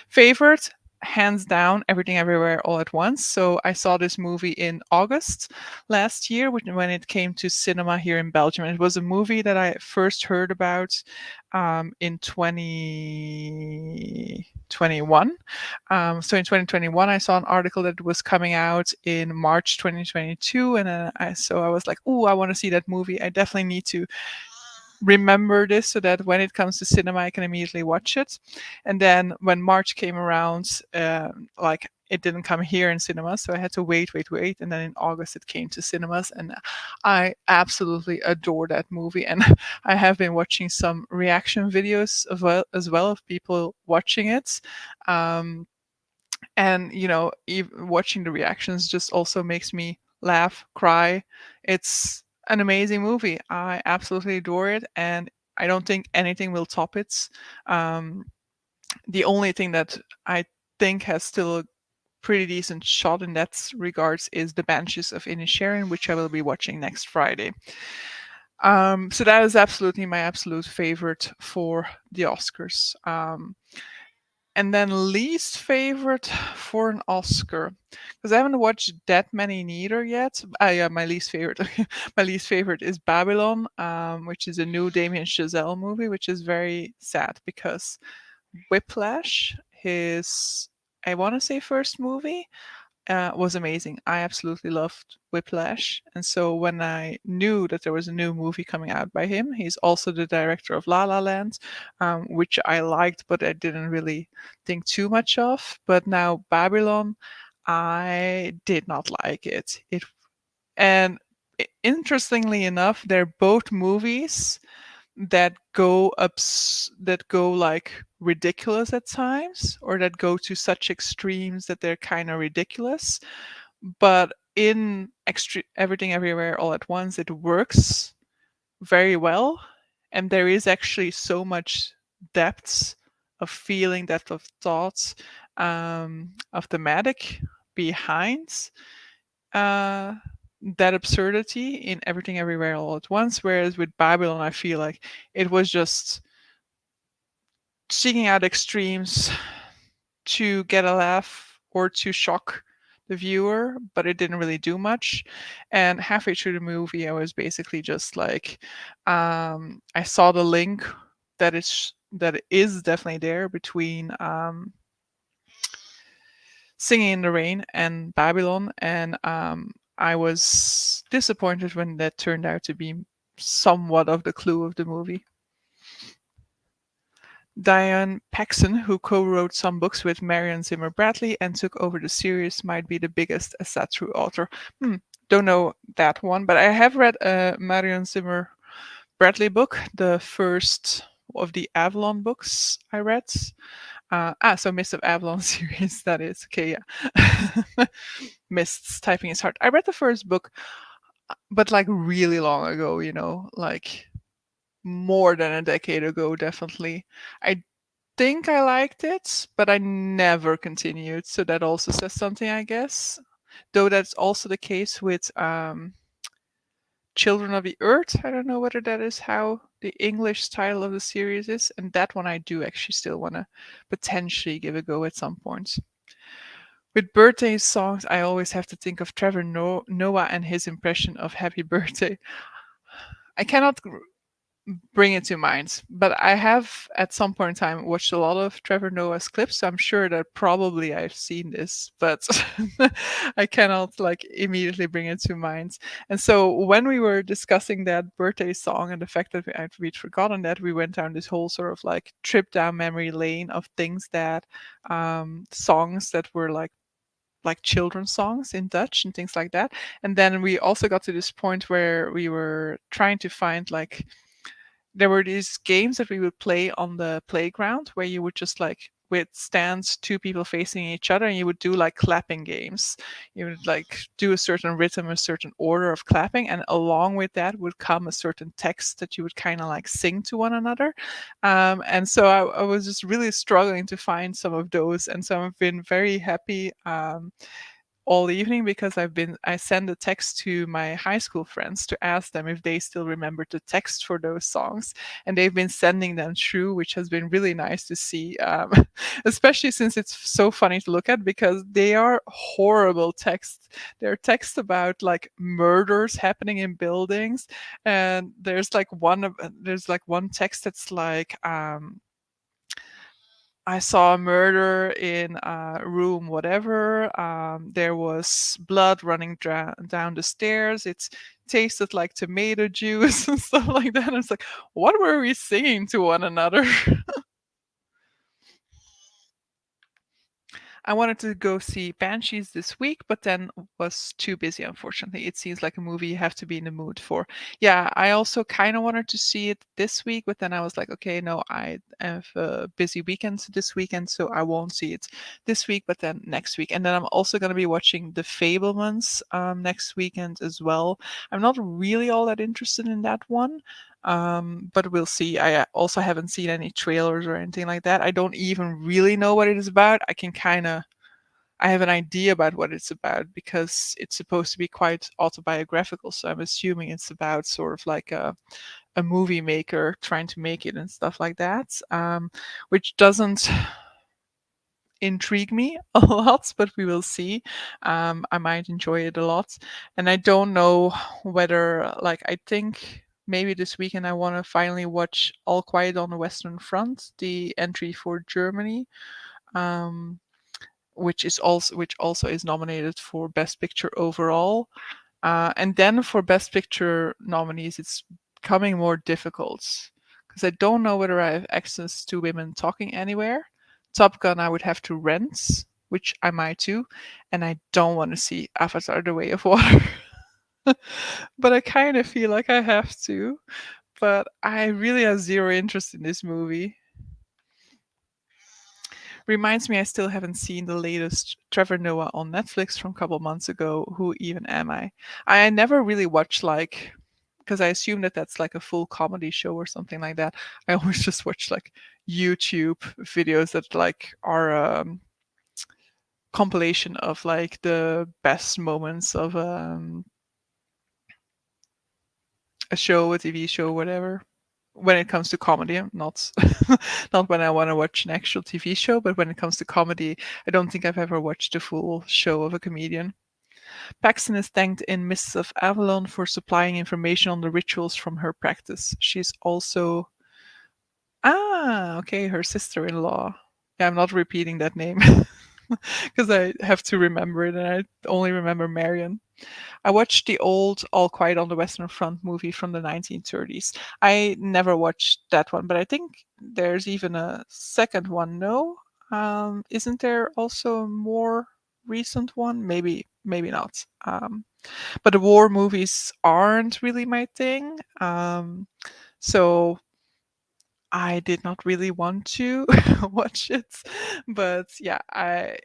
Favorite, hands down, Everything Everywhere All at Once. So I saw this movie in August last year when it came to cinema here in Belgium. It was a movie that I first heard about in 2021. So in 2021, I saw an article that was coming out in March 2022, and so I was like, "Oh, I want to see that movie. I definitely need to remember this so that when it comes to cinema, I can immediately watch it." And then when March came around, like it didn't come here in cinemas, so I had to wait, and then in August it came to cinemas, and I absolutely adore that movie. And I have been watching some reaction videos as well of people watching it. Um, and watching the reactions just also makes me laugh, cry. It's an amazing movie. I absolutely adore it, and I don't think anything will top it. um, the only thing that I think has still a pretty decent shot in that regards is The Banshees of Inisherin, which I will be watching next Friday. So that is absolutely my absolute favorite for the Oscars. And then least favorite for an Oscar, because I haven't watched that many neither yet. Yeah, my least favorite, my least favorite is Babylon, which is a new Damien Chazelle movie, which is very sad because Whiplash, his, I want to say, first movie, was amazing. I absolutely loved Whiplash. And so when I knew that there was a new movie coming out by him, he's also the director of La La Land, which I liked, but I didn't really think too much of. But now Babylon, I did not like it. And interestingly enough, they're both movies that go like ridiculous at times, or that go to such extremes that they're kind of ridiculous. But in Everything Everywhere All at Once, it works very well, and there is actually so much depth of feeling, depth of thoughts, of thematic behind uh, that absurdity in Everything Everywhere All at Once. Whereas with Babylon, I feel like it was just seeking out extremes to get a laugh or to shock the viewer, but it didn't really do much. And halfway through the movie, I was basically just like, I saw the link that is definitely there between Singing in the Rain and Babylon, and I was disappointed when that turned out to be somewhat of the clue of the movie. Diane Paxson, who co-wrote some books with Marion Zimmer Bradley and took over the series, might be the biggest Asatru author. Don't know that one, but I have read a Marion Zimmer Bradley book, the first of the Avalon books I read. So Mist of Avalon series, that is. Okay, yeah. Mists, typing is hard. I read the first book, but like really long ago, like more than a decade ago, definitely. I think I liked it, but I never continued. So that also says something, I guess. Though that's also the case with Children of the Earth. I don't know whether that is how the English title of the series is. And that one I do actually still want to potentially give a go at some point. With birthday songs, I always have to think of Noah and his impression of Happy Birthday. I cannot bring it to mind. But I have at some point in time watched a lot of Trevor Noah's clips, so I'm sure that probably I've seen this, but I cannot like immediately bring it to mind. And so when we were discussing that birthday song and the fact that we'd forgotten that, we went down this whole sort of like trip down memory lane of things that songs that were like children's songs in Dutch and things like that. And then we also got to this point where we were trying to find like there were these games that we would play on the playground where you would just like with stands two people facing each other and you would do like clapping games. You would like do a certain rhythm, a certain order of clapping, and along with that would come a certain text that you would kind of like sing to one another. And so I was just really struggling to find some of those, and so I've been very happy all evening because I send a text to my high school friends to ask them if they still remember the text for those songs, and they've been sending them through, which has been really nice to see. Especially since it's so funny to look at because they are horrible texts. They're texts about like murders happening in buildings, and there's like one text that's like I saw a murder in room whatever. There was blood running down the stairs. It tasted like tomato juice and stuff like that. And it's like, what were we singing to one another? I wanted to go see Banshees this week, but then was too busy, unfortunately. It seems like a movie you have to be in the mood for. Yeah, I also kind of wanted to see it this week, but then I was like, okay, no, I have a busy weekend this weekend, so I won't see it this week, but then next week. And then I'm also going to be watching The Fablemans next weekend as well. I'm not really all that interested in that one. But we'll see. I also haven't seen any trailers or anything like that. I don't even really know what it is about. I have an idea about what it's about because it's supposed to be quite autobiographical. So I'm assuming it's about sort of like a movie maker trying to make it and stuff like that, which doesn't intrigue me a lot, but we will see. I might enjoy it a lot. And I don't know whether, like, I think maybe this weekend I want to finally watch All Quiet on the Western Front, the entry for Germany. Um, which also is nominated for Best Picture overall. And then for Best Picture nominees, it's becoming more difficult because I don't know whether I have access to Women Talking Anywhere. Top Gun, I would have to rent, which I might do, and I don't want to see Avatar: The Way of Water. But I kind of feel like I have to. But I really have zero interest in this movie. Reminds me, I still haven't seen the latest Trevor Noah on Netflix from a couple months ago. Who even am I? I never really watch like because I assume that that's like a full comedy show or something like that. I always just watch like YouTube videos that like are compilation of like the best moments of a show, a TV show, whatever. When it comes to comedy, not not when I want to watch an actual TV show, but when it comes to comedy, I don't think I've ever watched a full show of a comedian. Paxton is thanked in Mists of Avalon for supplying information on the rituals from her practice. She's also okay, her sister-in-law. Yeah, I'm not repeating that name because I have to remember it, and I only remember Marion. I watched the old All Quiet on the Western Front movie from the 1930s. I never watched that one, but I think there's even a second one. No, isn't there also a more recent one? Maybe not. But the war movies aren't really my thing. So I did not really want to watch it. But yeah, I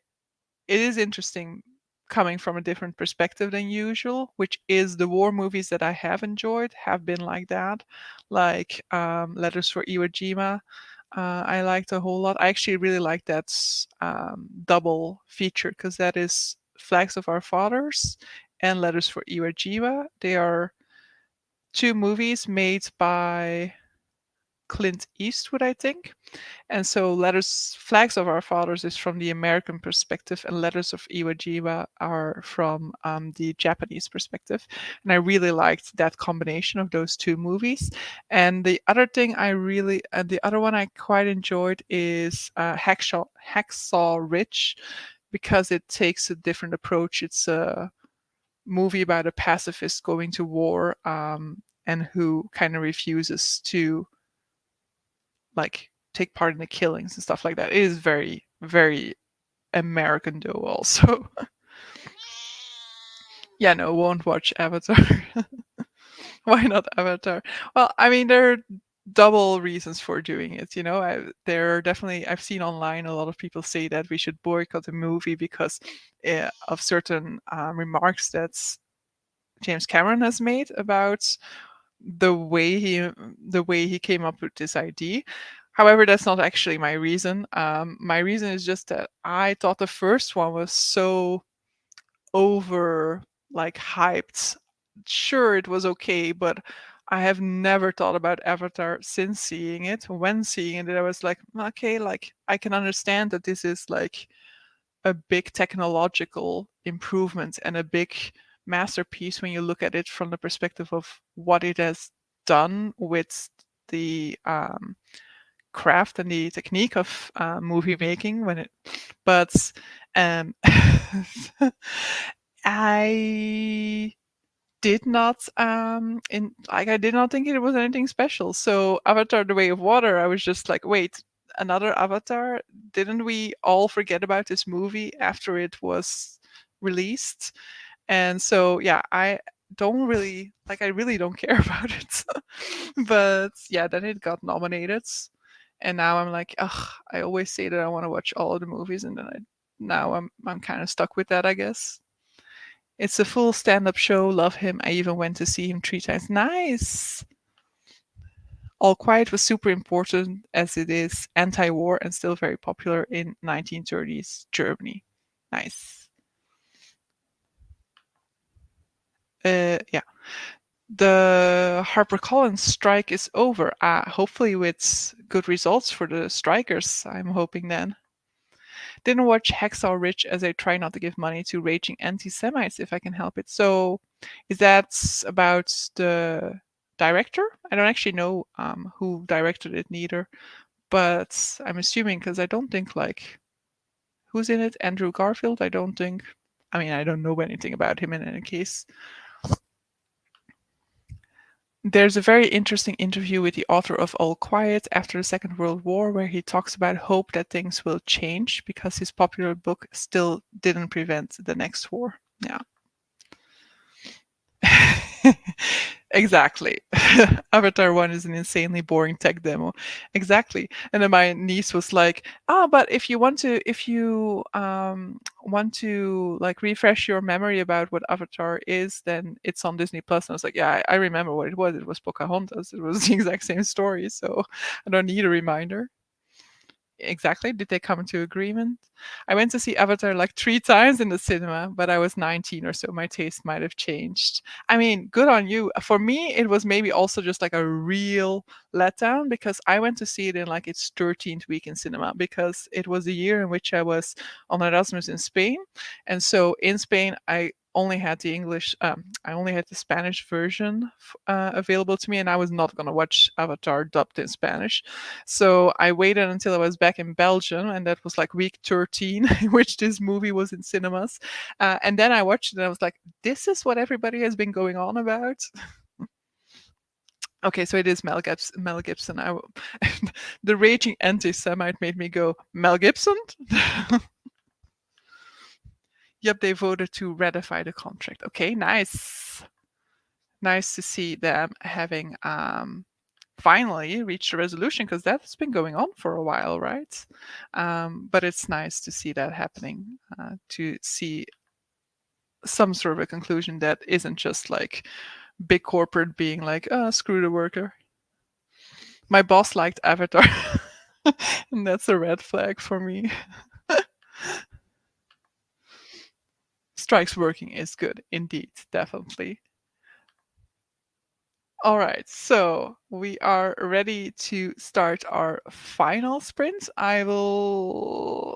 it is interesting coming from a different perspective than usual, which is the war movies that I have enjoyed have been like that, like Letters for Iwo Jima. I liked a whole lot. I actually really like that double feature because that is Flags of Our Fathers and Letters for Iwo Jima. They are two movies made by Clint Eastwood, I think. And so Letters Flags of Our Fathers is from the American perspective, and Letters of Iwo Jima are from the Japanese perspective. And I really liked that combination of those two movies. And the other thing the other one I quite enjoyed is Hacksaw Ridge, because it takes a different approach. It's a movie about a pacifist going to war, and who kind of refuses to like take part in the killings and stuff like that. It is very, very American though also. Yeah, no, won't watch Avatar. Why not Avatar? Well, I mean, there are double reasons for doing it. There are definitely, I've seen online a lot of people say that we should boycott the movie because of certain remarks that James Cameron has made about the way he came up with this idea. However, that's not actually my reason. My reason is just that I thought the first one was so over like hyped. Sure, it was okay, but I have never thought about Avatar since seeing it. When seeing it, I was like, okay, like I can understand that this is like a big technological improvement and a big masterpiece when you look at it from the perspective of what it has done with the craft and the technique of movie making but um I did not I did not think it was anything special. So Avatar: The Way of Water, I was just like, wait, another Avatar? Didn't we all forget about this movie after it was released? And so yeah, I really don't care about it. But yeah, then it got nominated. And now I'm like, ugh, I always say that I want to watch all of the movies, and then now I'm kind of stuck with that, I guess. It's a full stand-up show. Love him. I even went to see him 3 times. Nice. All Quiet was super important as it is anti-war and still very popular in 1930s Germany. Nice. Yeah. The HarperCollins strike is over. Hopefully with good results for the strikers. I'm hoping then. Didn't watch Hacksaw Ridge as I try not to give money to raging anti-Semites if I can help it. So, is that about the director? I don't actually know who directed it neither, but I'm assuming because I don't think like who's in it. Andrew Garfield. I don't think. I mean, I don't know anything about him in any case. There's a very interesting interview with the author of All Quiet after the Second World War where he talks about hope that things will change because his popular book still didn't prevent the next war. Yeah. Exactly. Avatar 1 is an insanely boring tech demo. Exactly. And then my niece was like, but if you want to like refresh your memory about what Avatar is, then it's on Disney Plus. And I was like, yeah, I remember what it was. It was Pocahontas. It was the exact same story. So I don't need a reminder. Exactly. Did they come to agreement? I went to see Avatar like 3 times in the cinema, but I was 19 or so. My taste might have changed. I mean, good on you. For me, it was maybe also just like a real letdown because I went to see it in like its 13th week in cinema because it was a year in which I was on Erasmus in Spain. And so in Spain, I only had the Spanish version available to me, and I was not going to watch Avatar dubbed in Spanish. So I waited until I was back in Belgium, and that was like week 13, in which this movie was in cinemas. And then I watched it, and I was like, this is what everybody has been going on about. Okay, so it is Mel Gibson. The raging anti-Semite made me go, Mel Gibson? Yep, they voted to ratify the contract. Okay, nice. Nice to see them having finally reached a resolution because that's been going on for a while, right? But it's nice to see that happening, to see some sort of a conclusion that isn't just like big corporate being like, oh, screw the worker. My boss liked Avatar, and that's a red flag for me. Strikes working is good, indeed, definitely. All right, so we are ready to start our final sprint. I will.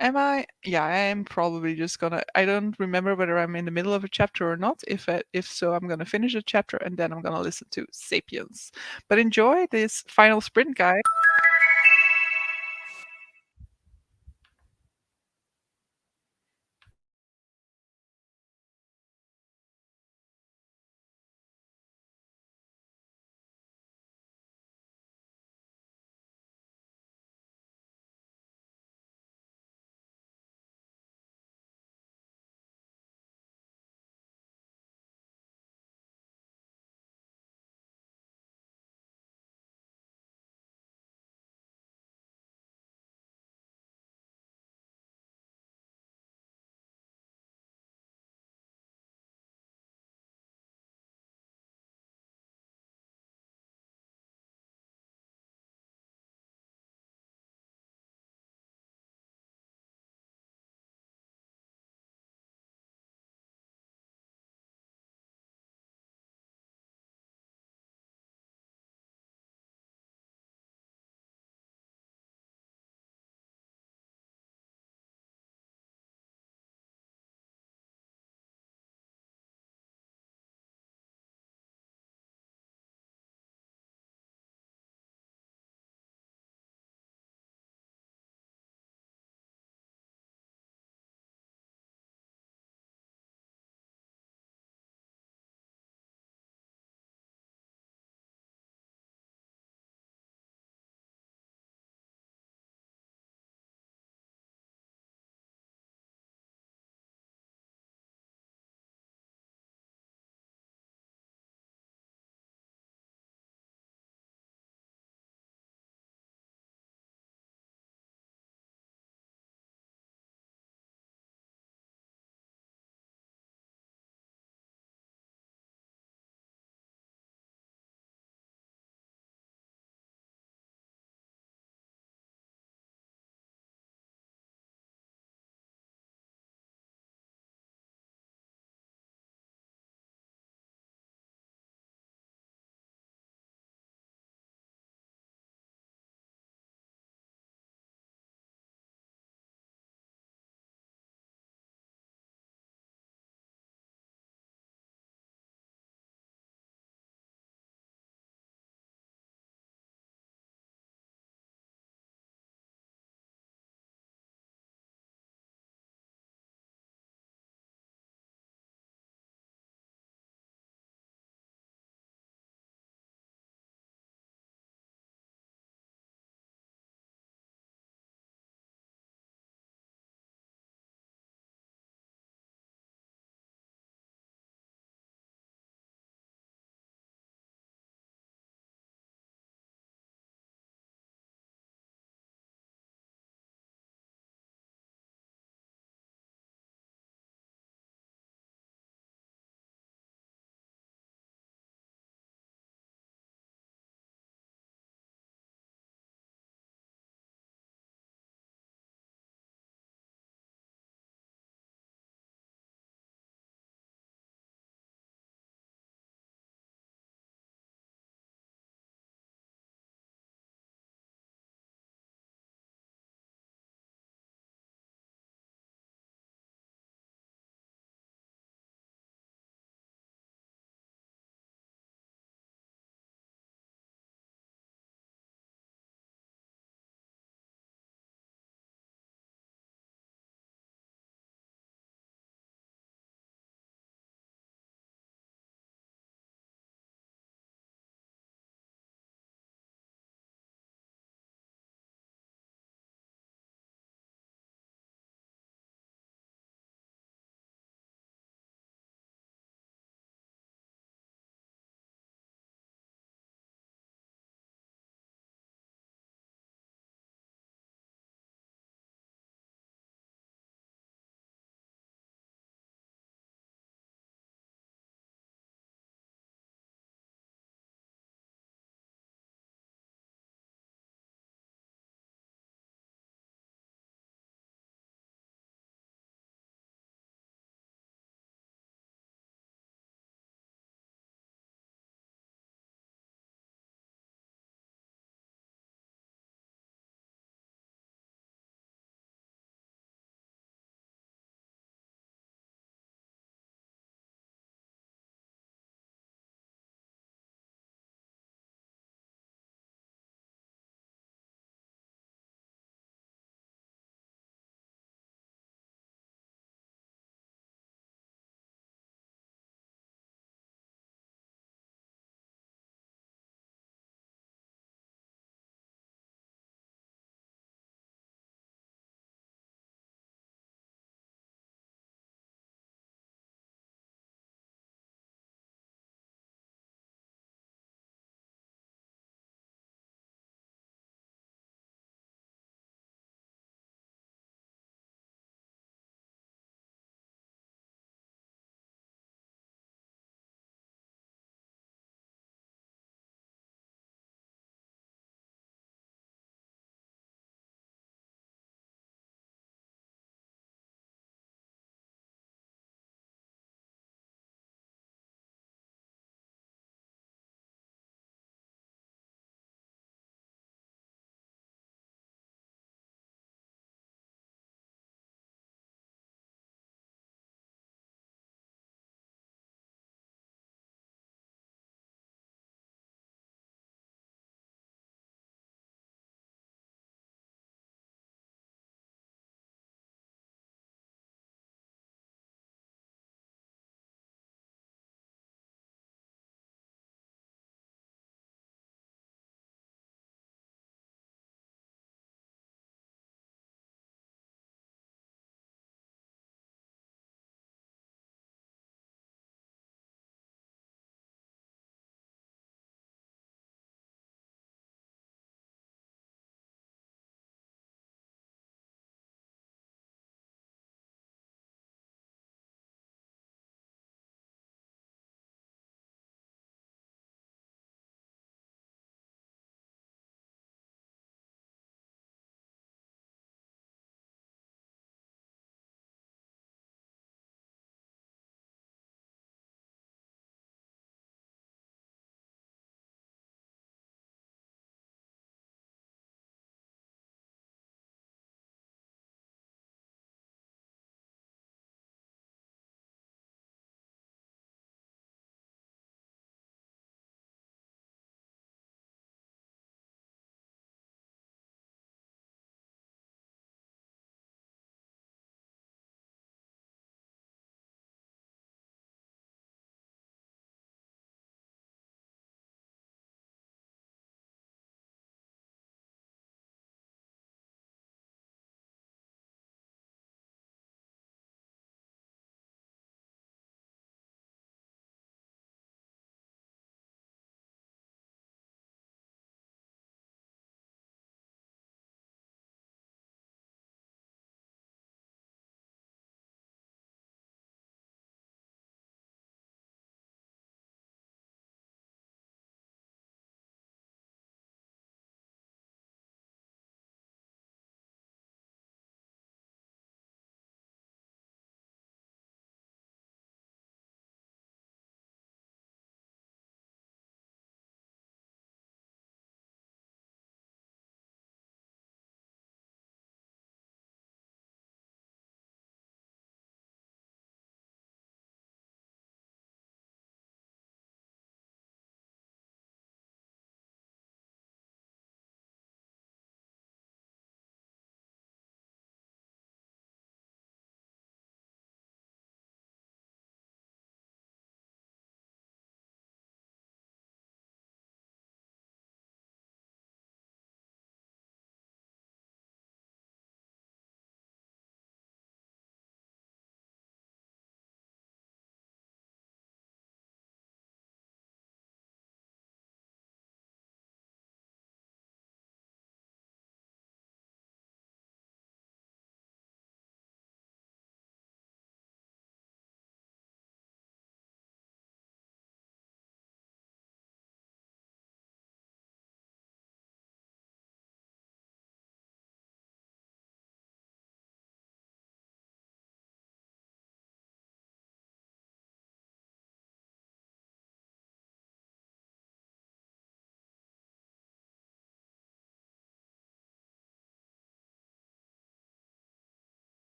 Am I? Yeah, I am probably just gonna. I don't remember whether I'm in the middle of a chapter or not. If so, I'm gonna finish the chapter and then I'm gonna listen to *Sapiens*. But enjoy this final sprint, guys.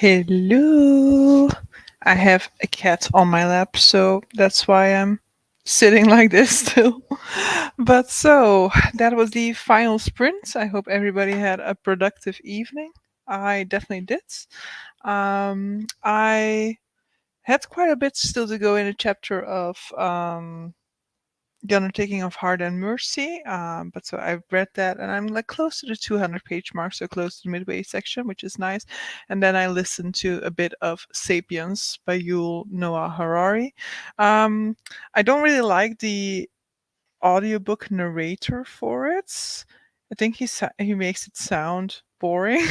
Hello. I have a cat on my lap, so that's why I'm sitting like this still. But so, that was the final sprint. I hope everybody had a productive evening. I definitely did. I had quite a bit still to go in a chapter of The Undertaking of Heart and Mercy. But so I've read that and I'm like close to the 200-page mark, so close to the midway section, which is nice. And then I listened to a bit of Sapiens by Yuval Noah Harari. Um, I don't really like the audiobook narrator for it. I think he makes it sound boring,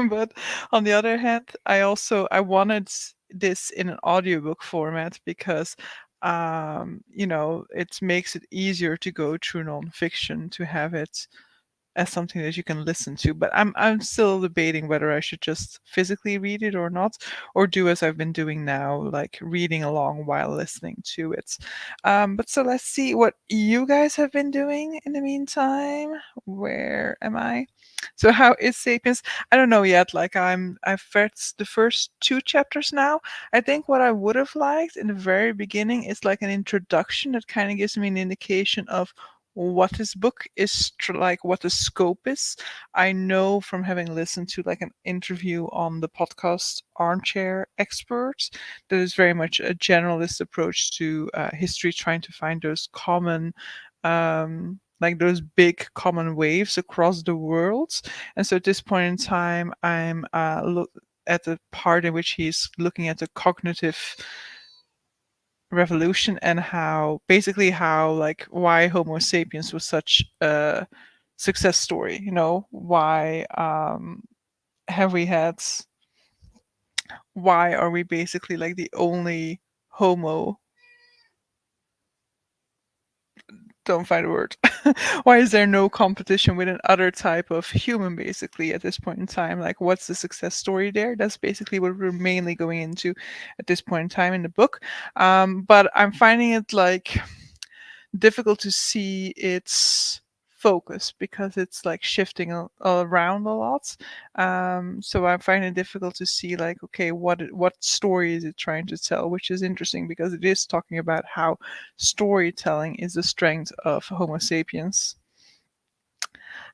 but on the other hand, I wanted this in an audiobook format because it makes it easier to go through nonfiction to have it as something that you can listen to. But I'm still debating whether I should just physically read it or not, or do as I've been doing now, like reading along while listening to it. But so let's see what you guys have been doing in the meantime. Where am I? So how is Sapiens? I don't know yet. Like I've read the first two chapters now. I think what I would have liked in the very beginning is like an introduction that kind of gives me an indication of what this book is like, what the scope is. I know from having listened to like an interview on the podcast Armchair Experts that is very much a generalist approach to history, trying to find those common like those big common waves across the world. And so at this point in time, I'm look at the part in which he's looking at the cognitive revolution and how basically how like why Homo sapiens was such a success story. Why have we had why are we basically like the only Homo, don't find a word. Why is there no competition with an other type of human basically at this point in time? Like what's the success story there? That's basically what we're mainly going into at this point in time in the book. But I'm finding it like difficult to see its focus because it's like shifting around a lot. So I find it difficult to see like, okay, what story is it trying to tell, which is interesting because it is talking about how storytelling is the strength of Homo sapiens.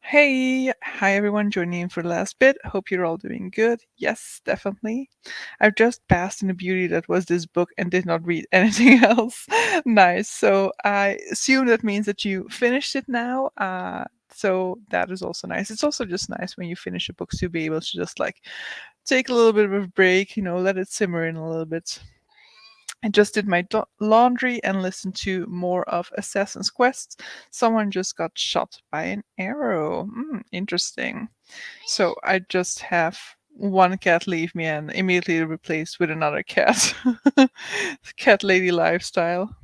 Hey, hi everyone joining in for the last bit. Hope you're all doing good. Yes, definitely. I've just basked in the beauty that was this book and did not read anything else. Nice. So I assume that means that you finished it now. So that is also nice. It's also just nice when you finish a book to be able to just like take a little bit of a break, let it simmer in a little bit. I just did my laundry and listened to more of Assassin's Quest. Someone just got shot by an arrow. Interesting. So I just have one cat leave me and immediately replaced with another cat. Cat lady lifestyle.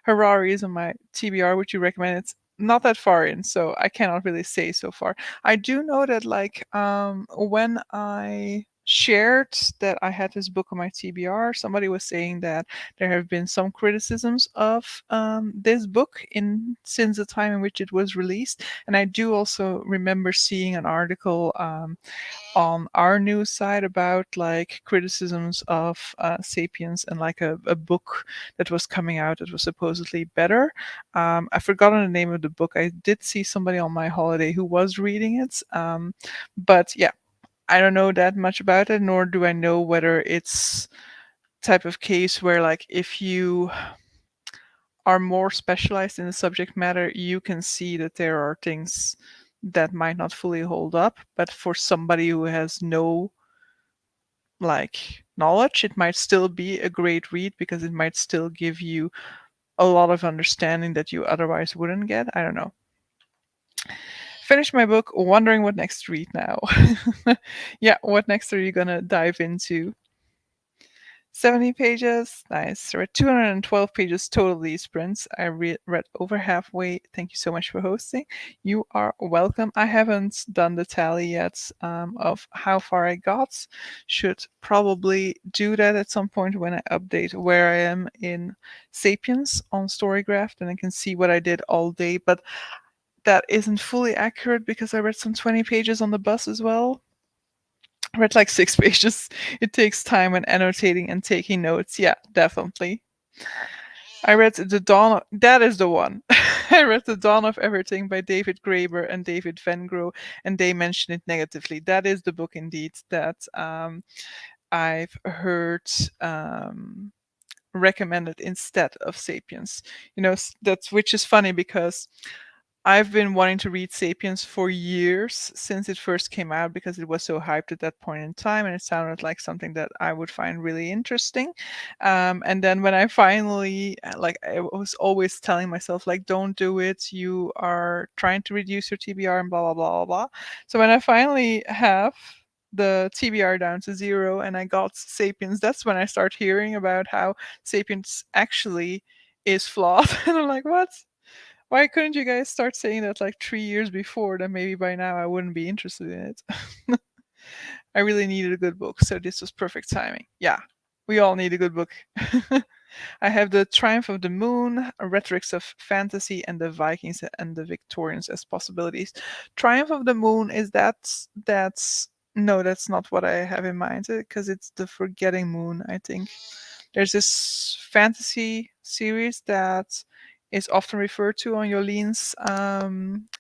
Harari is on my TBR. Would you recommend? It's not that far in, so I cannot really say so far. I do know that like when I shared that I had this book on my TBR, somebody was saying that there have been some criticisms of this book in since the time in which it was released, and I do also remember seeing an article on our news site about like criticisms of Sapiens and like a book that was coming out that was supposedly better. I've forgotten the name of the book. I did see somebody on my holiday who was reading it. But yeah, I don't know that much about it, nor do I know whether it's type of case where like if you are more specialized in the subject matter, you can see that there are things that might not fully hold up. But for somebody who has no like knowledge, it might still be a great read because it might still give you a lot of understanding that you otherwise wouldn't get. I don't know. Finished my book, wondering what next to read now. Yeah, what next are you gonna dive into? 70 pages. Nice. We're at 212 pages total these sprints. I read over halfway. Thank you so much for hosting. You are welcome. I haven't done the tally yet of how far I got. Should probably do that at some point when I update where I am in Sapiens on Storygraph. Then I can see what I did all day. But that isn't fully accurate because I read some 20 pages on the bus as well. Read like 6 pages. It takes time when annotating and taking notes. Yeah, definitely. I read The Dawn of, that is the one. I read The Dawn of Everything by David Graeber and David Vengrow, and they mention it negatively. That is the book indeed that I've heard recommended instead of Sapiens. That's which is funny because I've been wanting to read *Sapiens* for years since it first came out because it was so hyped at that point in time, and it sounded like something that I would find really interesting. And then when I finally, like, I was always telling myself, like, don't do it. You are trying to reduce your TBR and blah blah blah blah blah. So when I finally have the TBR down to zero and I got *Sapiens*, that's when I start hearing about how *Sapiens* actually is flawed, and I'm like, what? Why couldn't you guys start saying that like 3 years before? Then maybe by now I wouldn't be interested in it. I really needed a good book, so this was perfect timing. Yeah, we all need a good book. I have The Triumph of the Moon, Rhetorics of Fantasy, and the Vikings and the Victorians as possibilities. Triumph of the Moon, is that's no, that's not what I have in mind because it's The Forgetting Moon, I think. There's this fantasy series that is often referred to on Yolene's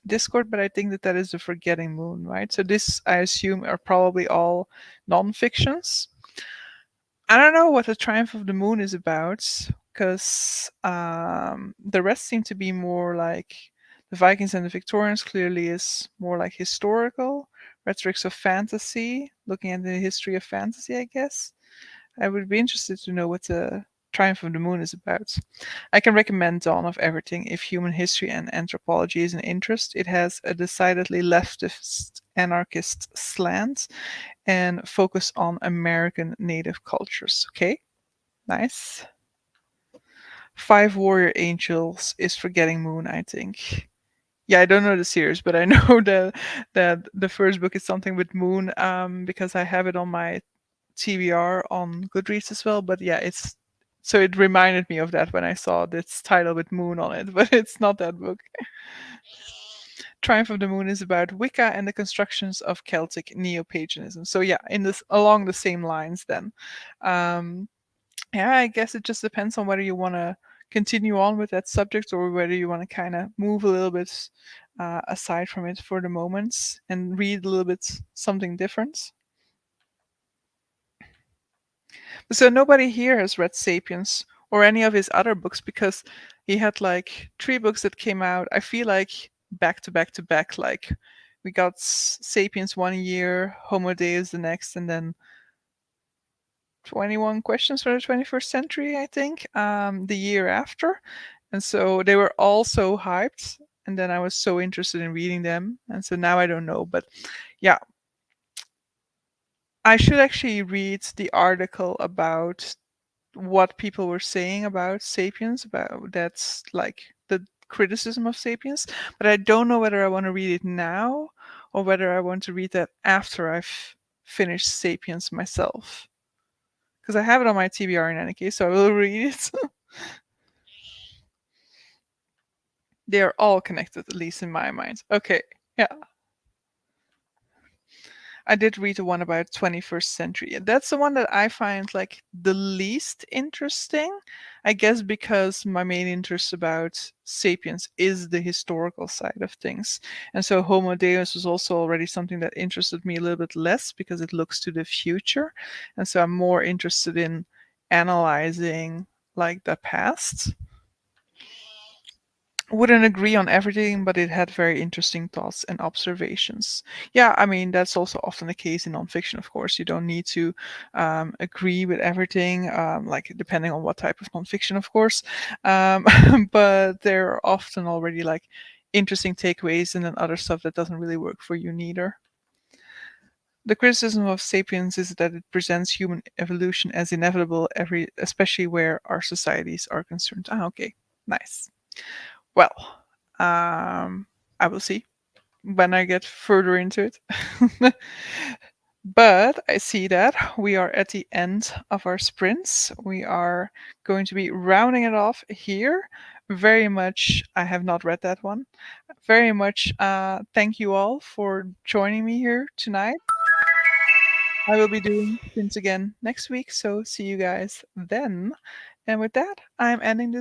Discord, but I think that that is The Forgetting Moon, right? So this, I assume, are probably all non-fictions. I don't know what The Triumph of the Moon is about, because the rest seem to be more like the Vikings and the Victorians. Clearly, is more like historical rhetorics of fantasy, looking at the history of fantasy, I guess. I would be interested to know what the Triumph of the Moon is about. I can recommend Dawn of Everything if human history and anthropology is an interest. It has a decidedly leftist anarchist slant and focus on American native cultures. Okay, nice. Five Warrior Angels is Forgetting Moon, I think. Yeah, I don't know the series, but I know that the first book is something with moon, because I have it on my TBR on Goodreads as well. But yeah, it's so it reminded me of that when I saw this title with moon on it, but it's not that book. Triumph of the Moon is about Wicca and the constructions of Celtic neo-paganism. So yeah, in this along the same lines then. Um, yeah, I guess it just depends on whether you want to continue on with that subject or whether you want to kind of move a little bit aside from it for the moment and read a little bit something different. So nobody here has read *Sapiens* or any of his other books because he had like 3 books that came out. I feel like back to back to back. Like we got *Sapiens* one year, *Homo Deus* the next, and then 21 Questions for the 21st Century, I think, the year after. And so they were all so hyped. And then I was so interested in reading them. And so now I don't know. But yeah, I should actually read the article about what people were saying about *Sapiens*, about that's like the criticism of *Sapiens*. But I don't know whether I want to read it now or whether I want to read that after I've finished *Sapiens* myself. Because I have it on my TBR in any case, so I will read it. They are all connected, at least in my mind. Okay, yeah. I did read the one about 21st century. That's the one that I find like the least interesting. I guess because my main interest about *Sapiens* is the historical side of things. And so *Homo Deus* was also already something that interested me a little bit less because it looks to the future. And so I'm more interested in analyzing like the past. Wouldn't agree on everything, but it had very interesting thoughts and observations. Yeah, I mean, that's also often the case in nonfiction, of course. You don't need to agree with everything, like depending on what type of nonfiction, of course. Um, but there are often already like interesting takeaways and then other stuff that doesn't really work for you neither. The criticism of *Sapiens* is that it presents human evolution as inevitable, especially where our societies are concerned. Ah, okay, nice. Well, I will see when I get further into it. But I see that we are at the end of our sprints. We are going to be rounding it off here. Very much, I have not read that one. Very much thank you all for joining me here tonight. I will be doing sprints again next week, so see you guys then. And with that, I'm ending this